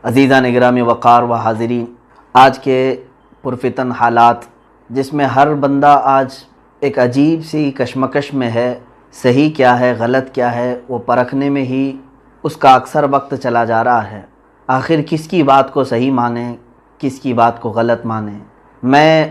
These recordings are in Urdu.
عزیزان گرامی وقار و حاضرین، آج کے پرفتن حالات جس میں ہر بندہ آج ایک عجیب سی کشمکش میں ہے، صحیح کیا ہے غلط کیا ہے وہ پرکھنے میں ہی اس کا اکثر وقت چلا جا رہا ہے۔ آخر کس کی بات کو صحیح مانیں، کس کی بات کو غلط مانیں؟ میں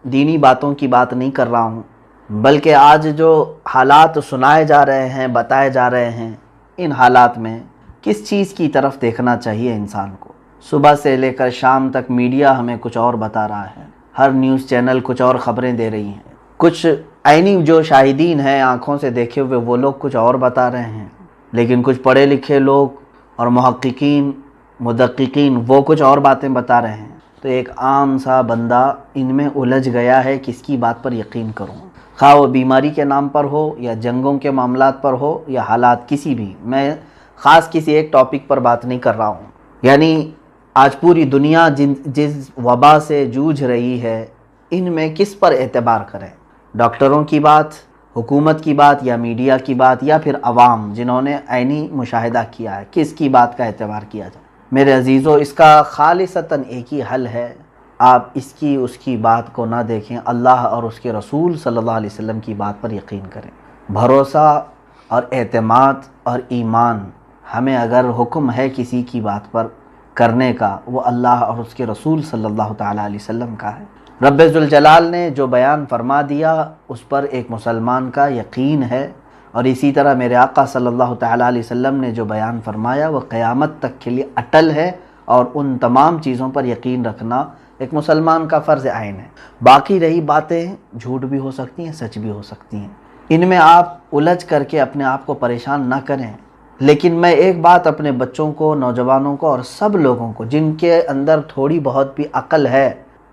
دینی باتوں کی بات نہیں کر رہا ہوں، بلکہ آج جو حالات سنائے جا رہے ہیں، بتائے جا رہے ہیں، ان حالات میں کس چیز کی طرف دیکھنا چاہیے انسان کو؟ صبح سے لے کر شام تک میڈیا ہمیں کچھ اور بتا رہا ہے، ہر نیوز چینل کچھ اور خبریں دے رہی ہیں، کچھ عینی جو شاہدین ہیں آنکھوں سے دیکھے ہوئے وہ لوگ کچھ اور بتا رہے ہیں، لیکن کچھ پڑھے لکھے لوگ اور محققین مدققین وہ کچھ اور باتیں بتا رہے ہیں۔ تو ایک عام سا بندہ ان میں الجھ گیا ہے، کس کی بات پر یقین کروں؟ خواہ وہ بیماری کے نام پر ہو یا جنگوں کے معاملات پر ہو یا حالات کسی بھی، میں خاص کسی ایک ٹاپک پر بات نہیں کر رہا ہوں۔ یعنی آج پوری دنیا جس وبا سے جوجھ رہی ہے، ان میں کس پر اعتبار کریں؟ ڈاکٹروں کی بات، حکومت کی بات، یا میڈیا کی بات، یا پھر عوام جنہوں نے عینی مشاہدہ کیا ہے، کس کی بات کا اعتبار کیا جائے؟ میرے عزیزو، اس کا خالصتاً ایک ہی حل ہے، آپ اس کی اس کی بات کو نہ دیکھیں، اللہ اور اس کے رسول صلی اللہ علیہ وسلم کی بات پر یقین کریں۔ بھروسہ اور اعتماد اور ایمان ہمیں اگر حکم ہے کسی کی بات پر کرنے کا، وہ اللہ اور اس کے رسول صلی اللہ تعالیٰ علیہ وسلم کا ہے۔ رب ذوالجلال نے جو بیان فرما دیا اس پر ایک مسلمان کا یقین ہے، اور اسی طرح میرے آقا صلی اللہ تعالیٰ علیہ وسلم نے جو بیان فرمایا وہ قیامت تک کے لیے اٹل ہے، اور ان تمام چیزوں پر یقین رکھنا ایک مسلمان کا فرض عین ہے۔ باقی رہی باتیں جھوٹ بھی ہو سکتی ہیں، سچ بھی ہو سکتی ہیں، ان میں آپ الجھ کر کے اپنے آپ کو پریشان نہ کریں۔ لیکن میں ایک بات اپنے بچوں کو، نوجوانوں کو اور سب لوگوں کو جن کے اندر تھوڑی بہت بھی عقل ہے،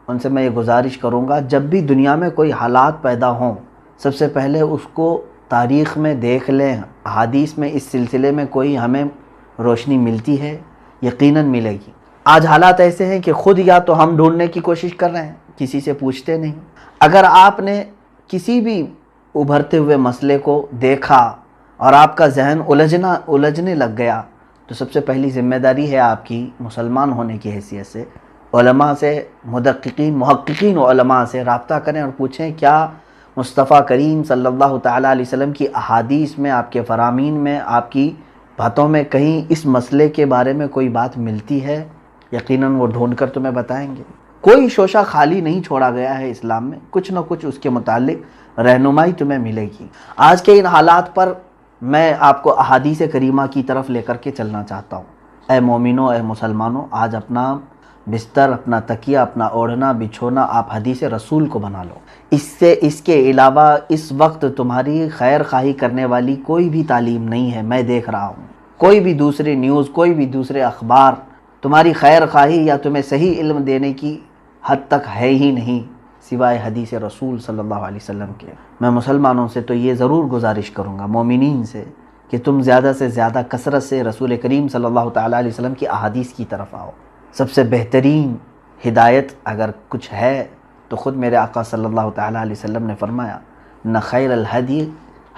ان سے میں یہ گزارش کروں گا، جب بھی دنیا میں کوئی حالات پیدا ہوں، سب سے پہلے اس کو تاریخ میں دیکھ لیں، حدیث میں اس سلسلے میں کوئی ہمیں روشنی ملتی ہے، یقیناً ملے گی۔ آج حالات ایسے ہیں کہ خود یا تو ہم ڈھونڈنے کی کوشش کر رہے ہیں، کسی سے پوچھتے نہیں۔ اگر آپ نے کسی بھی ابھرتے ہوئے مسئلے کو دیکھا اور آپ کا ذہن الجھنے لگ گیا، تو سب سے پہلی ذمہ داری ہے آپ کی مسلمان ہونے کی حیثیت سے علماء سے، مدققین محققین علماء سے رابطہ کریں اور پوچھیں کیا مصطفیٰ کریم صلی اللہ تعالیٰ علیہ وسلم کی احادیث میں، آپ کے فرامین میں، آپ کی باتوں میں کہیں اس مسئلے کے بارے میں کوئی بات ملتی ہے؟ یقیناً وہ ڈھونڈ کر تمہیں بتائیں گے۔ کوئی شوشہ خالی نہیں چھوڑا گیا ہے اسلام میں، کچھ نہ کچھ اس کے متعلق رہنمائی تمہیں ملے گی۔ آج کے ان حالات پر میں آپ کو احادیث کریمہ کی طرف لے کر کے چلنا چاہتا ہوں۔ اے مومنوں، اے مسلمانوں، آج اپنا بستر، اپنا تکیہ، اپنا اوڑھنا بچھونا آپ حدیث رسول کو بنا لو۔ اس کے علاوہ اس وقت تمہاری خیر خواہی کرنے والی کوئی بھی تعلیم نہیں ہے، میں دیکھ رہا ہوں۔ کوئی بھی دوسری نیوز، کوئی بھی دوسرے اخبار تمہاری خیر خواہی یا تمہیں صحیح علم دینے کی حد تک ہے ہی نہیں، سوائے حدیث رسول صلی اللہ علیہ وسلم کے۔ میں مسلمانوں سے تو یہ ضرور گزارش کروں گا، مومنین سے، کہ تم زیادہ سے زیادہ کثرت سے رسول کریم صلی اللہ تعالیٰ علیہ وسلم کی احادیث کی طرف آؤ۔ سب سے بہترین ہدایت اگر کچھ ہے تو خود میرے آقا صلی اللہ تعالیٰ علیہ وسلم نے فرمایا، نہ خیر الہدی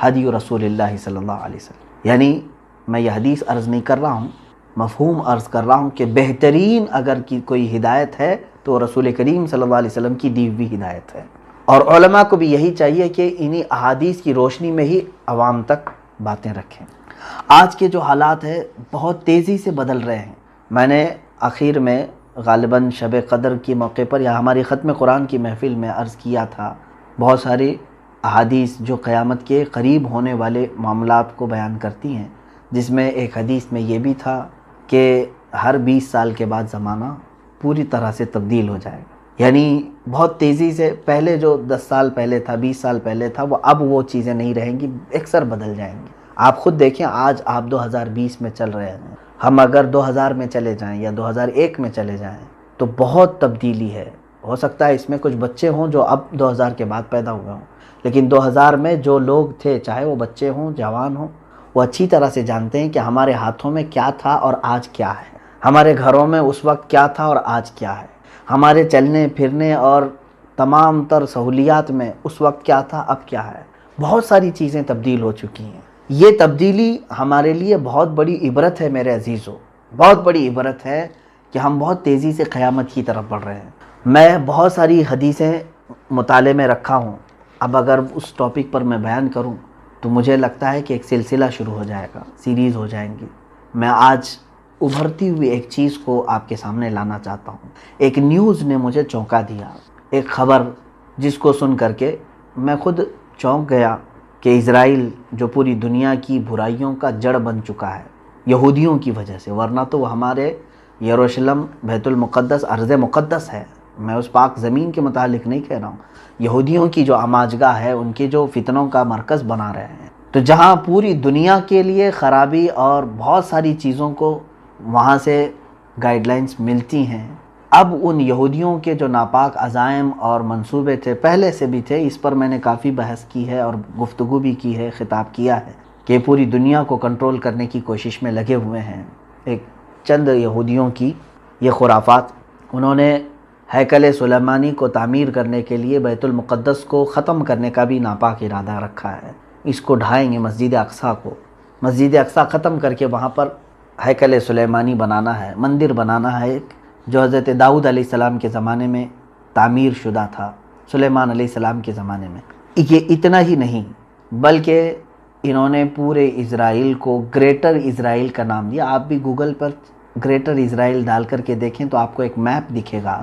ہدی رسول اللہ صلی اللہ علیہ وسلم۔ یعنی میں یہ حدیث عرض نہیں کر رہا ہوں، مفہوم عرض کر رہا ہوں کہ بہترین اگر کوئی ہدایت ہے تو رسول کریم صلی اللہ علیہ وسلم کی دی ہوئی ہدایت ہے۔ اور علماء کو بھی یہی چاہیے کہ انہی احادیث کی روشنی میں ہی عوام تک باتیں رکھیں۔ آج کے جو حالات ہیں بہت تیزی سے بدل رہے ہیں۔ میں نے آخر میں غالباً شب قدر کے موقع پر یا ہماری ختم قرآن کی محفل میں عرض کیا تھا، بہت ساری احادیث جو قیامت کے قریب ہونے والے معاملات کو بیان کرتی ہیں، جس میں ایک حدیث میں یہ بھی تھا کہ ہر 20 سال کے بعد زمانہ پوری طرح سے تبدیل ہو جائے گا۔ یعنی بہت تیزی سے، پہلے جو 10 سال پہلے تھا، 20 سال پہلے تھا، وہ اب وہ چیزیں نہیں رہیں گی، اکثر بدل جائیں گی۔ آپ خود دیکھیں، آج آپ 2020 میں چل رہے ہیں، ہم اگر 2000 میں چلے جائیں یا 2001 میں چلے جائیں تو بہت تبدیلی ہے۔ ہو سکتا ہے اس میں کچھ بچے ہوں جو اب 2000 کے بعد پیدا ہوئے ہوں، لیکن 2000 میں جو لوگ تھے، چاہے وہ بچے ہوں، جوان ہوں، وہ اچھی طرح سے جانتے ہیں کہ ہمارے ہاتھوں میں کیا تھا اور آج کیا ہے، ہمارے گھروں میں اس وقت کیا تھا اور آج کیا ہے، ہمارے چلنے پھرنے اور تمام تر سہولیات میں اس وقت کیا تھا، اب کیا ہے۔ بہت ساری چیزیں تبدیل ہو چکی ہیں۔ یہ تبدیلی ہمارے لیے بہت بڑی عبرت ہے میرے عزیزو۔ بہت بڑی عبرت ہے کہ ہم بہت تیزی سے قیامت کی طرف بڑھ رہے ہیں۔ میں بہت ساری حدیثیں مطالعے میں رکھا ہوں، اب اگر اس ٹاپک پر میں بیان کروں تو مجھے لگتا ہے کہ ایک سلسلہ شروع ہو جائے گا، سیریز ہو جائیں گی۔ میں آج ابھرتی ہوئی ایک چیز کو آپ کے سامنے لانا چاہتا ہوں۔ ایک نیوز نے مجھے چونکا دیا، ایک خبر جس کو سن کر کے میں خود چونک گیا کہ اسرائیل جو پوری دنیا کی برائیوں کا جڑ بن چکا ہے یہودیوں کی وجہ سے، ورنہ تو وہ ہمارے یروشلم بیت المقدس ارض مقدس ہے، میں اس پاک زمین کے متعلق نہیں کہہ رہا ہوں، یہودیوں کی جو آماجگاہ ہے، ان کے جو فتنوں کا مرکز بنا رہے ہیں، تو جہاں پوری دنیا کے لیے خرابی اور بہت ساری چیزوں کو وہاں سے گائیڈ لائنز ملتی ہیں، اب ان یہودیوں کے جو ناپاک عزائم اور منصوبے تھے، پہلے سے بھی تھے، اس پر میں نے کافی بحث کی ہے اور گفتگو بھی کی ہے، خطاب کیا ہے کہ پوری دنیا کو کنٹرول کرنے کی کوشش میں لگے ہوئے ہیں۔ ایک چند یہودیوں کی یہ خرافات، انہوں نے ہیکل سلیمانی کو تعمیر کرنے کے لیے بیت المقدس کو ختم کرنے کا بھی ناپاک ارادہ رکھا ہے۔ اس کو ڈھائیں گے، مسجد اقصیٰ کو، مسجد اقصیٰ ختم کر کے وہاں پر ہیکل سلیمانی بنانا ہے، مندر بنانا ہے ایک، جو حضرت داؤد علیہ السلام کے زمانے میں تعمیر شدہ تھا، سلیمان علیہ السلام کے زمانے میں۔ یہ اتنا ہی نہیں بلکہ انہوں نے پورے اسرائیل کو گریٹر اسرائیل کا نام دیا۔ آپ بھی گوگل پر گریٹر اسرائیل ڈال کر کے دیکھیں تو آپ کو ایک میپ دکھے گا،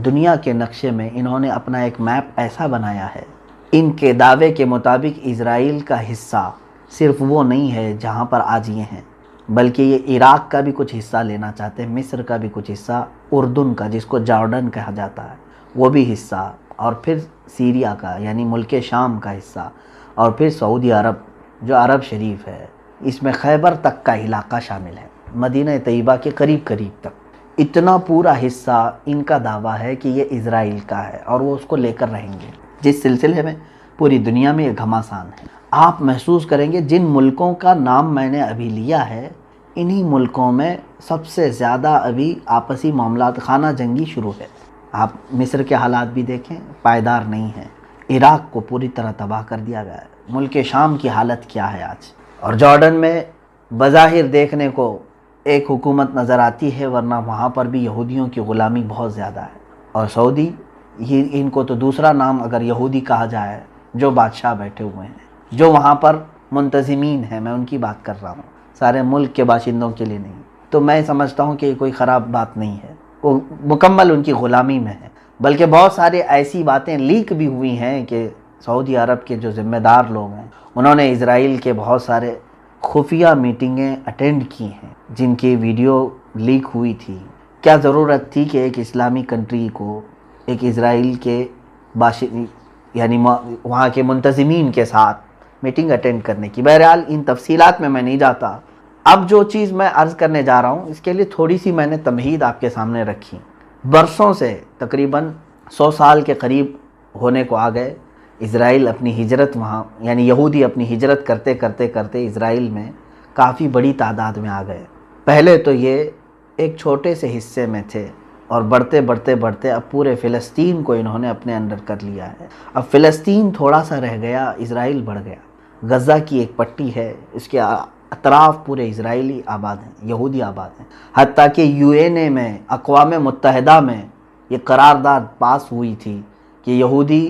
دنیا کے نقشے میں انہوں نے اپنا ایک میپ ایسا بنایا ہے۔ ان کے دعوے کے مطابق اسرائیل کا حصہ صرف وہ نہیں ہے جہاں پر آج یہ ہیں، بلکہ یہ عراق کا بھی کچھ حصہ لینا چاہتے ہیں، مصر کا بھی کچھ حصہ، اردن کا جس کو جارڈن کہا جاتا ہے وہ بھی حصہ، اور پھر سیریا کا یعنی ملک شام کا حصہ، اور پھر سعودی عرب جو عرب شریف ہے، اس میں خیبر تک کا علاقہ شامل ہے، مدینہ طیبہ کے قریب قریب تک۔ اتنا پورا حصہ ان کا دعویٰ ہے کہ یہ اسرائیل کا ہے اور وہ اس کو لے کر رہیں گے، جس سلسلے میں پوری دنیا میں یہ گھماسان ہے۔ آپ محسوس کریں گے جن ملکوں کا نام میں نے ابھی لیا ہے، انہی ملکوں میں سب سے زیادہ ابھی آپسی معاملات، خانہ جنگی شروع ہے۔ آپ مصر کے حالات بھی دیکھیں، پائیدار نہیں ہیں، عراق کو پوری طرح تباہ کر دیا گیا ہے، ملک شام کی حالت کیا ہے آج، اور جارڈن میں بظاہر دیکھنے کو ایک حکومت نظر آتی ہے، ورنہ وہاں پر بھی یہودیوں کی غلامی بہت زیادہ ہے۔ اور سعودی، یہ ان کو تو دوسرا نام اگر یہودی کہا جائے، جو بادشاہ بیٹھے ہوئے ہیں، جو وہاں پر منتظمین ہیں، میں ان کی بات کر رہا ہوں، سارے ملک کے باشندوں کے لیے نہیں، تو میں سمجھتا ہوں کہ یہ کوئی خراب بات نہیں ہے، وہ مکمل ان کی غلامی میں ہے۔ بلکہ بہت سارے ایسی باتیں لیک بھی ہوئی ہیں کہ سعودی عرب کے جو ذمہ دار لوگ ہیں، انہوں نے اسرائیل کے بہت سارے خفیہ میٹنگیں اٹینڈ کی ہیں، جن کی ویڈیو لیک ہوئی تھی۔ کیا ضرورت تھی کہ ایک اسلامی کنٹری کو ایک اسرائیل کے یعنی وہاں کے منتظمین کے ساتھ میٹنگ اٹینڈ کرنے کی؟ بہرحال ان تفصیلات میں نہیں جاتا۔ اب جو چیز میں عرض کرنے جا رہا ہوں، اس کے لیے تھوڑی سی میں نے تمہید آپ کے سامنے رکھی۔ برسوں سے تقریباً 100 سال کے قریب ہونے کو آ گئے، اسرائیل اپنی ہجرت وہاں، یعنی یہودی اپنی ہجرت کرتے کرتے کرتے اسرائیل میں کافی بڑی تعداد میں آ گئے۔ پہلے تو یہ ایک چھوٹے سے حصے میں تھے، اور بڑھتے بڑھتے بڑھتے اب پورے فلسطین کو انہوں نے اپنے انڈر کر لیا ہے۔ اب فلسطین تھوڑا سا رہ گیا، اسرائیل بڑھ گیا۔ غزہ کی ایک پٹی ہے، اس کے اطراف پورے اسرائیلی آباد ہیں، یہودی آباد ہیں، حتیٰ کہ UN میں، اقوام متحدہ میں یہ قرارداد پاس ہوئی تھی کہ یہودی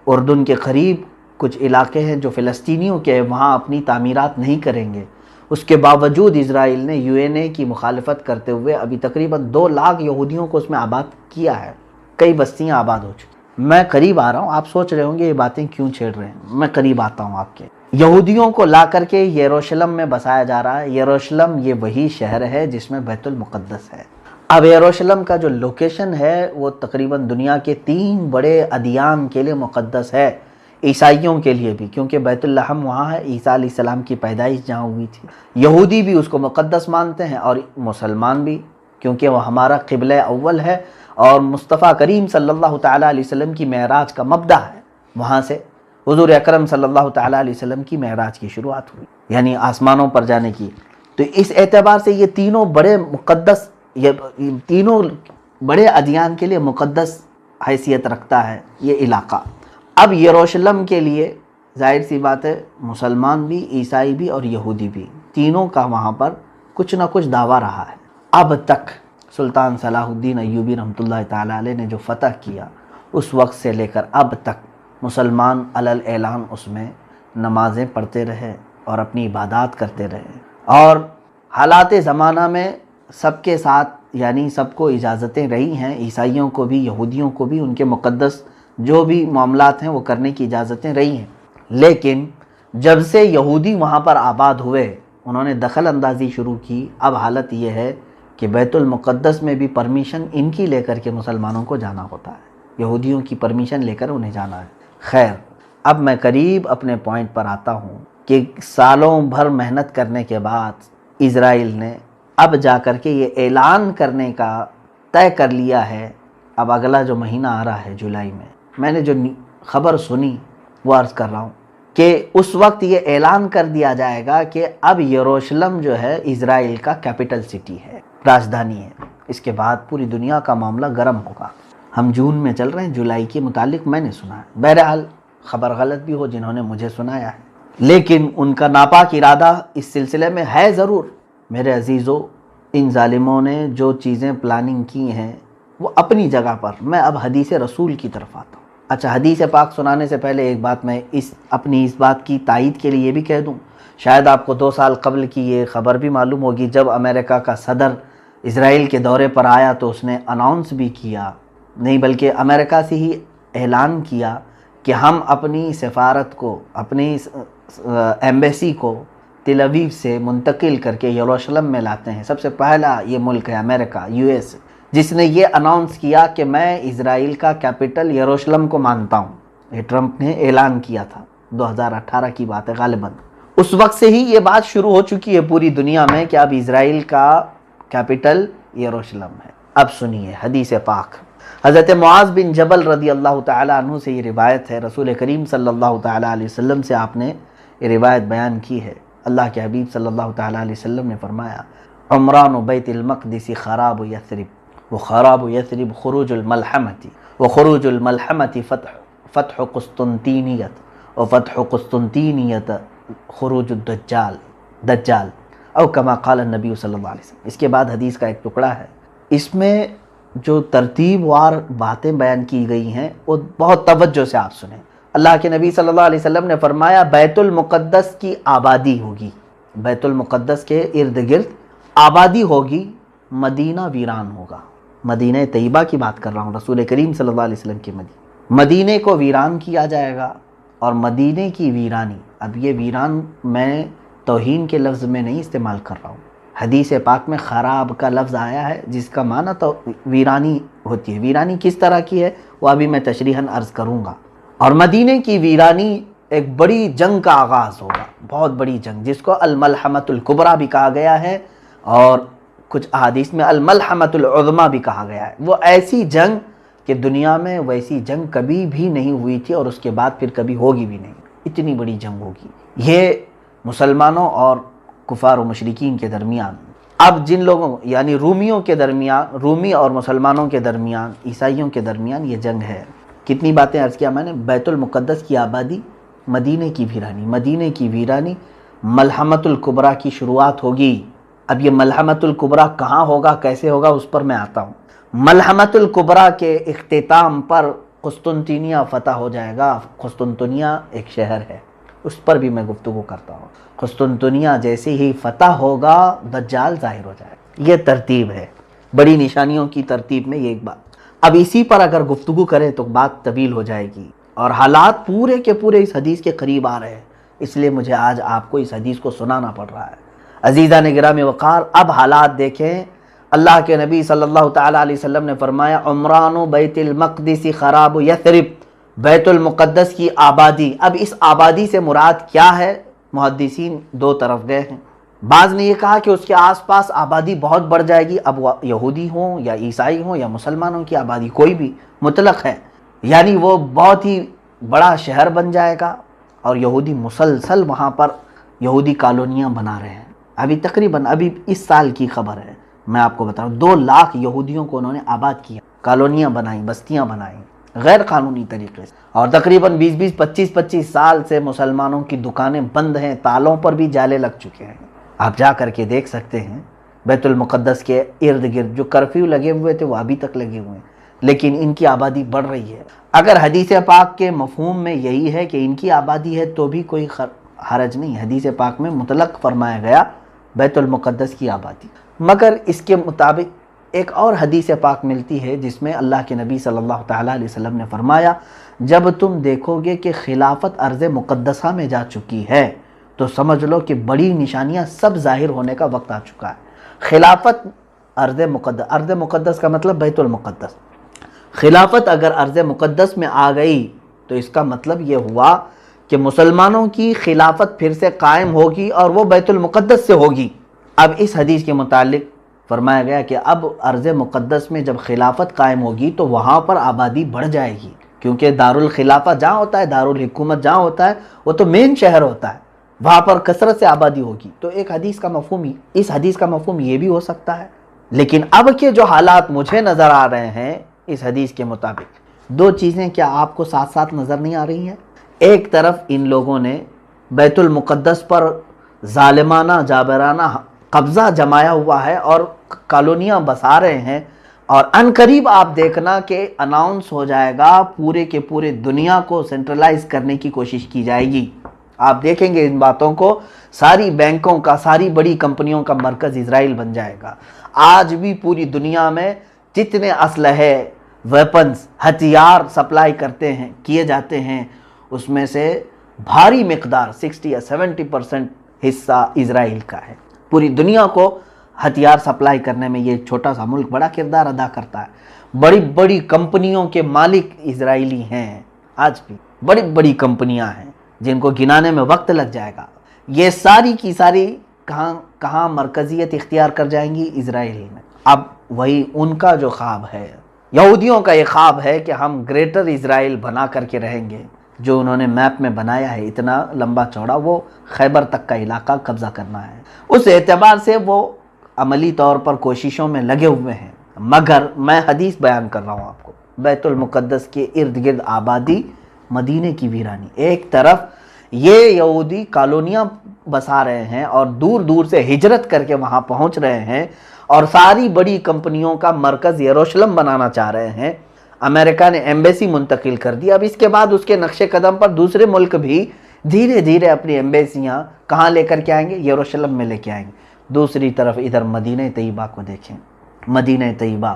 اردن کے قریب کچھ علاقے ہیں جو فلسطینیوں کے، وہاں اپنی تعمیرات نہیں کریں گے۔ اس کے باوجود اسرائیل نے UN کی مخالفت کرتے ہوئے ابھی تقریباً 2 لاکھ یہودیوں کو اس میں آباد کیا ہے، کئی بستیاں آباد ہو چکی۔ میں قریب آ رہا ہوں، آپ سوچ رہے ہوں گے یہ باتیں کیوں چھیڑ رہے ہیں، میں قریب آتا ہوں آپ کے۔ یہودیوں کو لا کر کے یروشلم میں بسایا جا رہا ہے۔ یروشلم یہ وہی شہر ہے جس میں بیت المقدس ہے۔ اب یروشلم کا جو لوکیشن ہے وہ تقریباً دنیا کے 3 بڑے ادیان کے لیے مقدس ہے، عیسائیوں کے لیے بھی، کیونکہ بیت اللحم وہاں ہے، عیسیٰ علیہ السلام کی پیدائش جہاں ہوئی تھی۔ یہودی بھی اس کو مقدس مانتے ہیں اور مسلمان بھی، کیونکہ وہ ہمارا قبلہ اول ہے، اور مصطفیٰ کریم صلی اللہ تعالیٰ علیہ وسلم کی معراج کا مبدأ ہے، وہاں سے حضور اکرم صلی اللہ تعالیٰ علیہ وسلم کی معراج کی شروعات ہوئی، یعنی آسمانوں پر جانے کی۔ تو اس اعتبار سے یہ تینوں بڑے مقدس، یہ تینوں بڑے ادیان کے لیے مقدس حیثیت رکھتا ہے یہ علاقہ۔ اب یروشلم کے لیے ظاہر سی بات ہے، مسلمان بھی، عیسائی بھی اور یہودی بھی، تینوں کا وہاں پر کچھ نہ کچھ دعویٰ رہا ہے۔ اب تک سلطان صلاح الدین ایوبی رحمۃ اللہ تعالیٰ علیہ نے جو فتح کیا اس وقت سے لے کر اب تک مسلمان علل اعلان اس میں نمازیں پڑھتے رہے اور اپنی عبادات کرتے رہے، اور حالات زمانہ میں سب کے ساتھ یعنی سب کو اجازتیں رہی ہیں، عیسائیوں کو بھی یہودیوں کو بھی ان کے مقدس جو بھی معاملات ہیں وہ کرنے کی اجازتیں رہی ہیں، لیکن جب سے یہودی وہاں پر آباد ہوئے انہوں نے دخل اندازی شروع کی۔ اب حالت یہ ہے کہ بیت المقدس میں بھی پرمیشن ان کی لے کر کے مسلمانوں کو جانا ہوتا ہے، یہودیوں کی پرمیشن لے کر انہیں جانا ہے۔ خیر، اب میں قریب اپنے پوائنٹ پر آتا ہوں کہ سالوں بھر محنت کرنے کے بعد اسرائیل نے اب جا کر کے یہ اعلان کرنے کا طے کر لیا ہے۔ اب اگلا جو مہینہ آ رہا ہے جولائی میں نے جو خبر سنی وہ عرض کر رہا ہوں کہ اس وقت یہ اعلان کر دیا جائے گا کہ اب یروشلم جو ہے اسرائیل کا کیپٹل سٹی ہے، راجدھانی ہے۔ اس کے بعد پوری دنیا کا معاملہ گرم ہوگا۔ ہم جون میں چل رہے ہیں، جولائی کے متعلق میں نے سنا ہے، بہرحال خبر غلط بھی ہو جنہوں نے مجھے سنایا ہے، لیکن ان کا ناپاک ارادہ اس سلسلے میں ہے ضرور۔ میرے عزیزو، ان ظالموں نے جو چیزیں پلاننگ کی ہیں وہ اپنی جگہ پر، میں اب حدیث رسول کی طرف آتا ہوں۔ اچھا، حدیث پاک سنانے سے پہلے ایک بات میں اپنی اس بات کی تائید کے لیے یہ بھی کہہ دوں، شاید آپ کو 2 سال قبل کی یہ خبر بھی معلوم ہوگی، جب امریکہ کا صدر اسرائیل کے دورے پر آیا تو اس نے اناؤنس بھی کیا، نہیں بلکہ امریکہ سے ہی اعلان کیا کہ ہم اپنی سفارت کو، اپنی ایمبیسی کو تل ابیب سے منتقل کر کے یروشلم میں لاتے ہیں۔ سب سے پہلا یہ ملک ہے امریکہ، یو ایس، جس نے یہ اناؤنس کیا کہ میں اسرائیل کا کیپٹل یروشلم کو مانتا ہوں۔ یہ ٹرمپ نے اعلان کیا تھا، 2018 کی بات ہے غالباً۔ اس وقت سے ہی یہ بات شروع ہو چکی ہے پوری دنیا میں کہ اب اسرائیل کا کیپٹل یروشلم ہے۔ اب سنیے حدیث پاک، حضرت معاذ بن جبل رضی اللہ تعالیٰ عنہ سے یہ روایت ہے، رسول کریم صلی اللہ تعالیٰ علیہ وسلم سے آپ نے یہ روایت بیان کی ہے۔ اللہ کے حبیب صلی اللہ تعالیٰ علیہ وسلم نے فرمایا، عمران بیت المقدس خراب یثرب وخراب یثرب خروج الملحمة وخروج الملحمة فتح قسطنطینیت وفتح قسطنطینیت خروج دجال او کما قال النبی صلی اللہ علیہ وسلم۔ اس کے بعد حدیث کا ایک ٹکڑا ہے، اس میں جو ترتیب وار باتیں بیان کی گئی ہیں وہ بہت توجہ سے آپ سنیں۔ اللہ کے نبی صلی اللہ علیہ وسلم نے فرمایا بیت المقدس کی آبادی ہوگی، بیت المقدس کے ارد گرد آبادی ہوگی، مدینہ ویران ہوگا۔ مدینہ طیبہ کی بات کر رہا ہوں، رسول کریم صلی اللہ علیہ وسلم کی مدینے کو ویران کیا جائے گا، اور مدینے کی ویرانی، اب یہ ویران میں توہین کے لفظ میں نہیں استعمال کر رہا ہوں، حدیث پاک میں خراب کا لفظ آیا ہے جس کا معنی تو ویرانی ہوتی ہے۔ ویرانی کس طرح کی ہے وہ ابھی میں تشریحاً عرض کروں گا۔ اور مدینے کی ویرانی ایک بڑی جنگ کا آغاز ہوگا، بہت بڑی جنگ، جس کو الملحمۃ الکبریٰ بھی کہا گیا ہے، اور کچھ احادیث میں الملحمۃ العظمیٰ بھی کہا گیا ہے۔ وہ ایسی جنگ کہ دنیا میں ویسی جنگ کبھی بھی نہیں ہوئی تھی، اور اس کے بعد پھر کبھی ہوگی بھی نہیں، اتنی بڑی جنگ ہوگی۔ یہ مسلمانوں اور کفار و مشرکین کے درمیان، اب جن لوگوں یعنی رومیوں کے درمیان، رومی اور مسلمانوں کے درمیان، عیسائیوں کے درمیان یہ جنگ ہے۔ کتنی باتیں عرض کیا میں نے، بیت المقدس کی آبادی، مدینے کی ویرانی، مدینے کی ویرانی، ملحمۃ الکبریٰ کی شروعات ہوگی۔ اب یہ ملحمۃ الکبریٰ کہاں ہوگا، کیسے ہوگا، اس پر میں آتا ہوں۔ ملحمۃ الکبریٰ کے اختتام پر قسطنطینیہ فتح ہو جائے گا۔ قسطنطنیہ ایک شہر ہے، اس پر بھی میں گفتگو کرتا ہوں۔ قسطنطنیہ جیسے ہی فتح ہوگا دجال ظاہر ہو جائے گا۔ یہ ترتیب ہے، بڑی نشانیوں کی ترتیب میں یہ ایک بات۔ اب اسی پر اگر گفتگو کریں تو بات طویل ہو جائے گی، اور حالات پورے کے پورے اس حدیث کے قریب آ رہے ہیں، اس لیے مجھے آج آپ کو اس حدیث کو سنانا پڑ رہا ہے۔ عزیزان گرامی وقار، اب حالات دیکھیں۔ اللہ کے نبی صلی اللہ تعالیٰ علیہ وسلم نے فرمایا، عمران بیت المقدس خراب یثرب، بیت المقدس کی آبادی۔ اب اس آبادی سے مراد کیا ہے، محدثین دو طرف گئے ہیں۔ بعض نے یہ کہا کہ اس کے آس پاس آبادی بہت بڑھ جائے گی، اب وہ یہودی ہوں یا عیسائی ہوں یا مسلمانوں کی آبادی، کوئی بھی مطلق ہے، یعنی وہ بہت ہی بڑا شہر بن جائے گا، اور یہودی مسلسل وہاں پر یہودی کالونیاں بنا رہے ہیں۔ ابھی تقریباً ابھی اس سال کی خبر ہے، میں آپ کو بتاؤں 2 لاکھ یہودیوں کو انہوں نے آباد کیا، کالونیاں بنائیں، بستیاں بنائیں غیر قانونی طریقے سے، اور تقریباً 20 25 سال سے مسلمانوں کی دکانیں بند ہیں، تالوں پر بھی جالے لگ چکے ہیں۔ آپ جا کر کے دیکھ سکتے ہیں بیت المقدس کے ارد گرد جو کرفیو لگے ہوئے تھے وہ ابھی تک لگے ہوئے ہیں، لیکن ان کی آبادی بڑھ رہی ہے۔ اگر حدیث پاک کے مفہوم میں یہی ہے کہ ان کی آبادی ہے تو بھی کوئی حرج نہیں، حدیث پاک میں مطلق فرمایا گیا بیت المقدس کی آبادی۔ مگر اس کے مطابق ایک اور حدیث پاک ملتی ہے جس میں اللہ کے نبی صلی اللہ تعالیٰ علیہ وسلم نے فرمایا، جب تم دیکھو گے کہ خلافت ارض مقدسہ میں جا چکی ہے تو سمجھ لو کہ بڑی نشانیاں سب ظاہر ہونے کا وقت آ چکا ہے۔ خلافت ارض مقدس کا مطلب بیت المقدس، خلافت اگر ارض مقدس میں آ گئی تو اس کا مطلب یہ ہوا کہ مسلمانوں کی خلافت پھر سے قائم ہوگی اور وہ بیت المقدس سے ہوگی۔ اب اس حدیث کے متعلق فرمایا گیا کہ اب ارض مقدس میں جب خلافت قائم ہوگی تو وہاں پر آبادی بڑھ جائے گی، کیونکہ دارالخلافہ جہاں ہوتا ہے، دارالحکومت جہاں ہوتا ہے وہ تو مین شہر ہوتا ہے، وہاں پر کثرت سے آبادی ہوگی۔ تو ایک حدیث کا مفہوم اس حدیث کا مفہوم یہ بھی ہو سکتا ہے۔ لیکن اب کے جو حالات مجھے نظر آ رہے ہیں اس حدیث کے مطابق، دو چیزیں کیا آپ کو ساتھ ساتھ نظر نہیں آ رہی ہیں؟ ایک طرف ان لوگوں نے بیت المقدس پر ظالمانہ جابرانہ قبضہ جمایا ہوا ہے اور کالونیاں بسا رہے ہیں، اور ان قریب آپ دیکھنا کہ اناؤنس ہو جائے گا، پورے کے پورے دنیا کو سینٹرلائز کرنے کی کوشش کی جائے گی۔ آپ دیکھیں گے ان باتوں کو، ساری بینکوں کا، ساری بڑی کمپنیوں کا مرکز اسرائیل بن جائے گا۔ آج بھی پوری دنیا میں جتنے اسلحے، ویپنز، ہتھیار سپلائی کیے جاتے ہیں، اس میں سے بھاری مقدار 60 یا 70% حصہ اسرائیل کا ہے۔ پوری دنیا کو ہتھیار سپلائی کرنے میں یہ چھوٹا سا ملک بڑا کردار ادا کرتا ہے۔ بڑی بڑی کمپنیوں کے مالک اسرائیلی ہیں، آج بھی بڑی بڑی کمپنیاں ہیں جن کو گنانے میں وقت لگ جائے گا۔ یہ ساری کی ساری کہاں مرکزیت اختیار کر جائیں گی؟ اسرائیل میں۔ اب وہی ان کا جو خواب ہے، یہودیوں کا یہ خواب ہے کہ ہم گریٹر اسرائیل بنا کر کے رہیں گے، جو انہوں نے میپ میں بنایا ہے اتنا لمبا چوڑا، وہ خیبر تک کا علاقہ قبضہ کرنا ہے۔ اس اعتبار سے وہ عملی طور پر کوششوں میں لگے ہوئے ہیں۔ مگر میں حدیث بیان کر رہا ہوں آپ کو، بیت المقدس کے ارد گرد آبادی، مدینے کی ویرانی، ایک طرف یہ یہودی کالونیاں بسا رہے ہیں اور دور دور سے ہجرت کر کے وہاں پہنچ رہے ہیں اور ساری بڑی کمپنیوں کا مرکز یروشلم بنانا چاہ رہے ہیں۔ امریکہ نے ایمبیسی منتقل کر دی، اب اس کے بعد اس کے نقش قدم پر دوسرے ملک بھی دھیرے دھیرے اپنی ایمبیسیاں کہاں لے کر کے آئیں گے؟ یروشلم میں لے کے آئیں گے۔ دوسری طرف ادھر مدینہ طیبہ کو دیکھیں، مدینہ طیبہ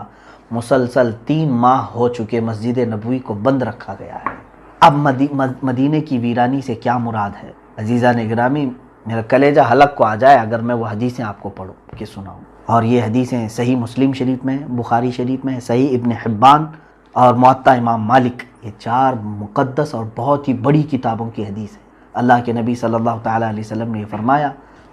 مسلسل 3 ماہ ہو چکے مسجد نبوی کو بند رکھا گیا ہے۔ اب مدینہ کی ویرانی سے کیا مراد ہے؟ عزیزان گرامی، میرا کلیجہ حلق کو آ جائے اگر میں وہ حدیثیں آپ کو پڑھوں کہ سناؤں۔ اور یہ حدیثیں صحیح مسلم شریف میں، بخاری شریف میں، صحیح ابن حبان اور موطا امام مالک، یہ 4 مقدس اور بہت ہی بڑی کتابوں کی حدیث ہے۔ اللہ کے نبی صلی اللہ تعالیٰ علیہ وسلم نے یہ فرمایا،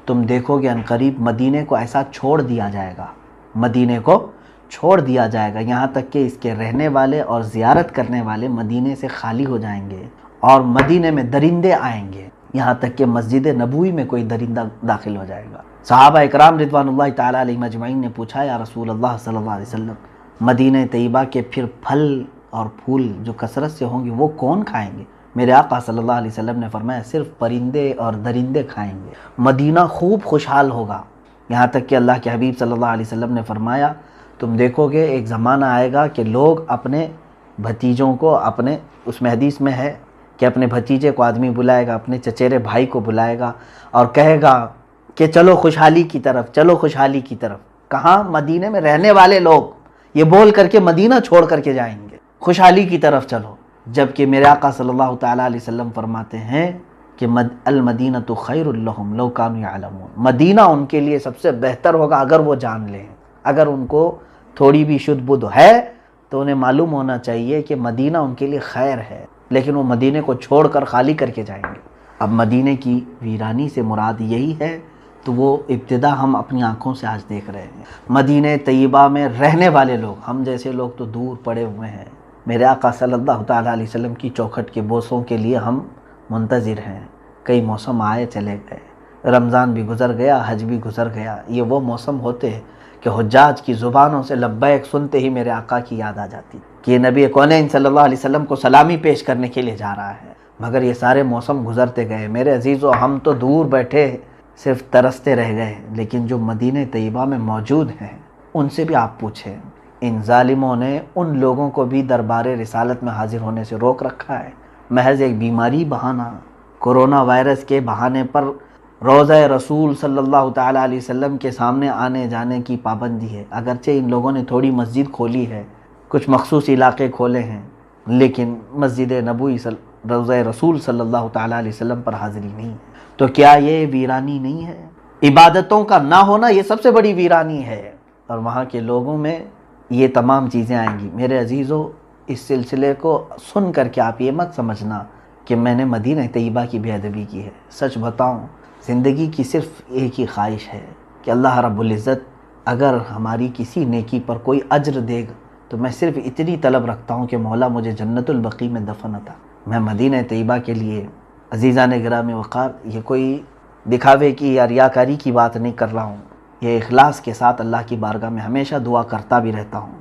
تم دیکھو گے عنقریب مدینے کو ایسا چھوڑ دیا جائے گا، مدینے کو چھوڑ دیا جائے گا، یہاں تک کہ اس کے رہنے والے اور زیارت کرنے والے مدینے سے خالی ہو جائیں گے، اور مدینے میں درندے آئیں گے، یہاں تک کہ مسجد نبوی میں کوئی درندہ داخل ہو جائے گا۔ صحابہ اکرام رضوان اللہ تعالیٰ علیہم اجمعین نے پوچھا، یا رسول اللہ صلی اللہ علیہ وسلم، مدینہ طیبہ کے پھر پھل اور پھول جو کثرت سے ہوں گے وہ کون کھائیں گے؟ میرے آقا صلی اللہ علیہ وسلم نے فرمایا، صرف پرندے اور درندے کھائیں گے، مدینہ خوب خوشحال ہوگا۔ یہاں تک کہ اللہ کے حبیب صلی اللہ علیہ وسلم نے فرمایا، تم دیکھو گے ایک زمانہ آئے گا کہ لوگ اپنے بھتیجوں کو، اپنے اس میں حدیث میں ہے کہ اپنے بھتیجے کو آدمی بلائے گا، اپنے چچیرے بھائی کو بلائے گا اور کہے گا کہ چلو خوشحالی کی طرف، چلو خوشحالی کی طرف۔ کہاں؟ مدینے میں رہنے والے لوگ یہ بول کر کے مدینہ چھوڑ کر کے جائیں گے، خوشحالی کی طرف چلو۔ جبکہ میرے آقا صلی اللہ تعالیٰ علیہ وسلم فرماتے ہیں کہ المدینۃ خیر لہم لو کانوا یعلمون، مدینہ ان کے لیے سب سے بہتر ہوگا اگر وہ جان لیں، اگر ان کو تھوڑی بھی شدھ بدھ ہے تو انہیں معلوم ہونا چاہیے کہ مدینہ ان کے لیے خیر ہے، لیکن وہ مدینے کو چھوڑ کر خالی کر کے جائیں گے۔ اب مدینے کی ویرانی سے مراد یہی ہے، تو وہ ابتدا ہم اپنی آنکھوں سے آج دیکھ رہے ہیں۔ مدینہ طیبہ میں رہنے والے لوگ، ہم جیسے لوگ تو دور پڑے ہوئے ہیں، میرے آقا صلی اللہ تعالیٰ علیہ وسلم کی چوکھٹ کے بوسوں کے لیے ہم منتظر ہیں۔ کئی موسم آئے چلے گئے، رمضان بھی گزر گیا، حج بھی گزر گیا، یہ وہ موسم ہوتے ہیں کہ حجاج کی زبانوں سے لبیک سنتے ہی میرے آقا کی یاد آ جاتی کہ یہ نبی کونین صلی اللہ علیہ وسلم کو سلامی پیش کرنے کے لیے جا رہا ہے۔ مگر یہ سارے موسم گزرتے گئے میرے عزیزو، ہم تو دور بیٹھے صرف ترستے رہ گئے، لیکن جو مدینہ طیبہ میں موجود ہیں ان سے بھی آپ پوچھیں، ان ظالموں نے ان لوگوں کو بھی دربار رسالت میں حاضر ہونے سے روک رکھا ہے۔ محض ایک بیماری بہانہ، کورونا وائرس کے بہانے پر روضہ رسول صلی اللہ تعالیٰ علیہ وسلم کے سامنے آنے جانے کی پابندی ہے۔ اگرچہ ان لوگوں نے تھوڑی مسجد کھولی ہے، کچھ مخصوص علاقے کھولے ہیں، لیکن مسجد نبوی روضہ رسول صلی اللہ تعالیٰ علیہ وسلم پر حاضری نہیں ہے۔ تو کیا یہ ویرانی نہیں ہے؟ عبادتوں کا نہ ہونا یہ سب سے بڑی ویرانی ہے، اور وہاں کے لوگوں میں یہ تمام چیزیں آئیں گی۔ میرے عزیزو، اس سلسلے کو سن کر کے آپ یہ مت سمجھنا کہ میں نے مدینہ طیبہ کی بے ادبی کی ہے۔ سچ بتاؤں، زندگی کی صرف ایک ہی خواہش ہے کہ اللہ رب العزت اگر ہماری کسی نیکی پر کوئی اجر دے گا تو میں صرف اتنی طلب رکھتا ہوں کہ مولا مجھے جنت البقیع میں دفن عطا۔ میں مدینہ طیبہ کے لیے، عزیزان گرامی وقار، یہ کوئی دکھاوے کی یا ریاکاری کی بات نہیں کر رہا ہوں، یہ اخلاص کے ساتھ اللہ کی بارگاہ میں ہمیشہ دعا کرتا بھی رہتا ہوں۔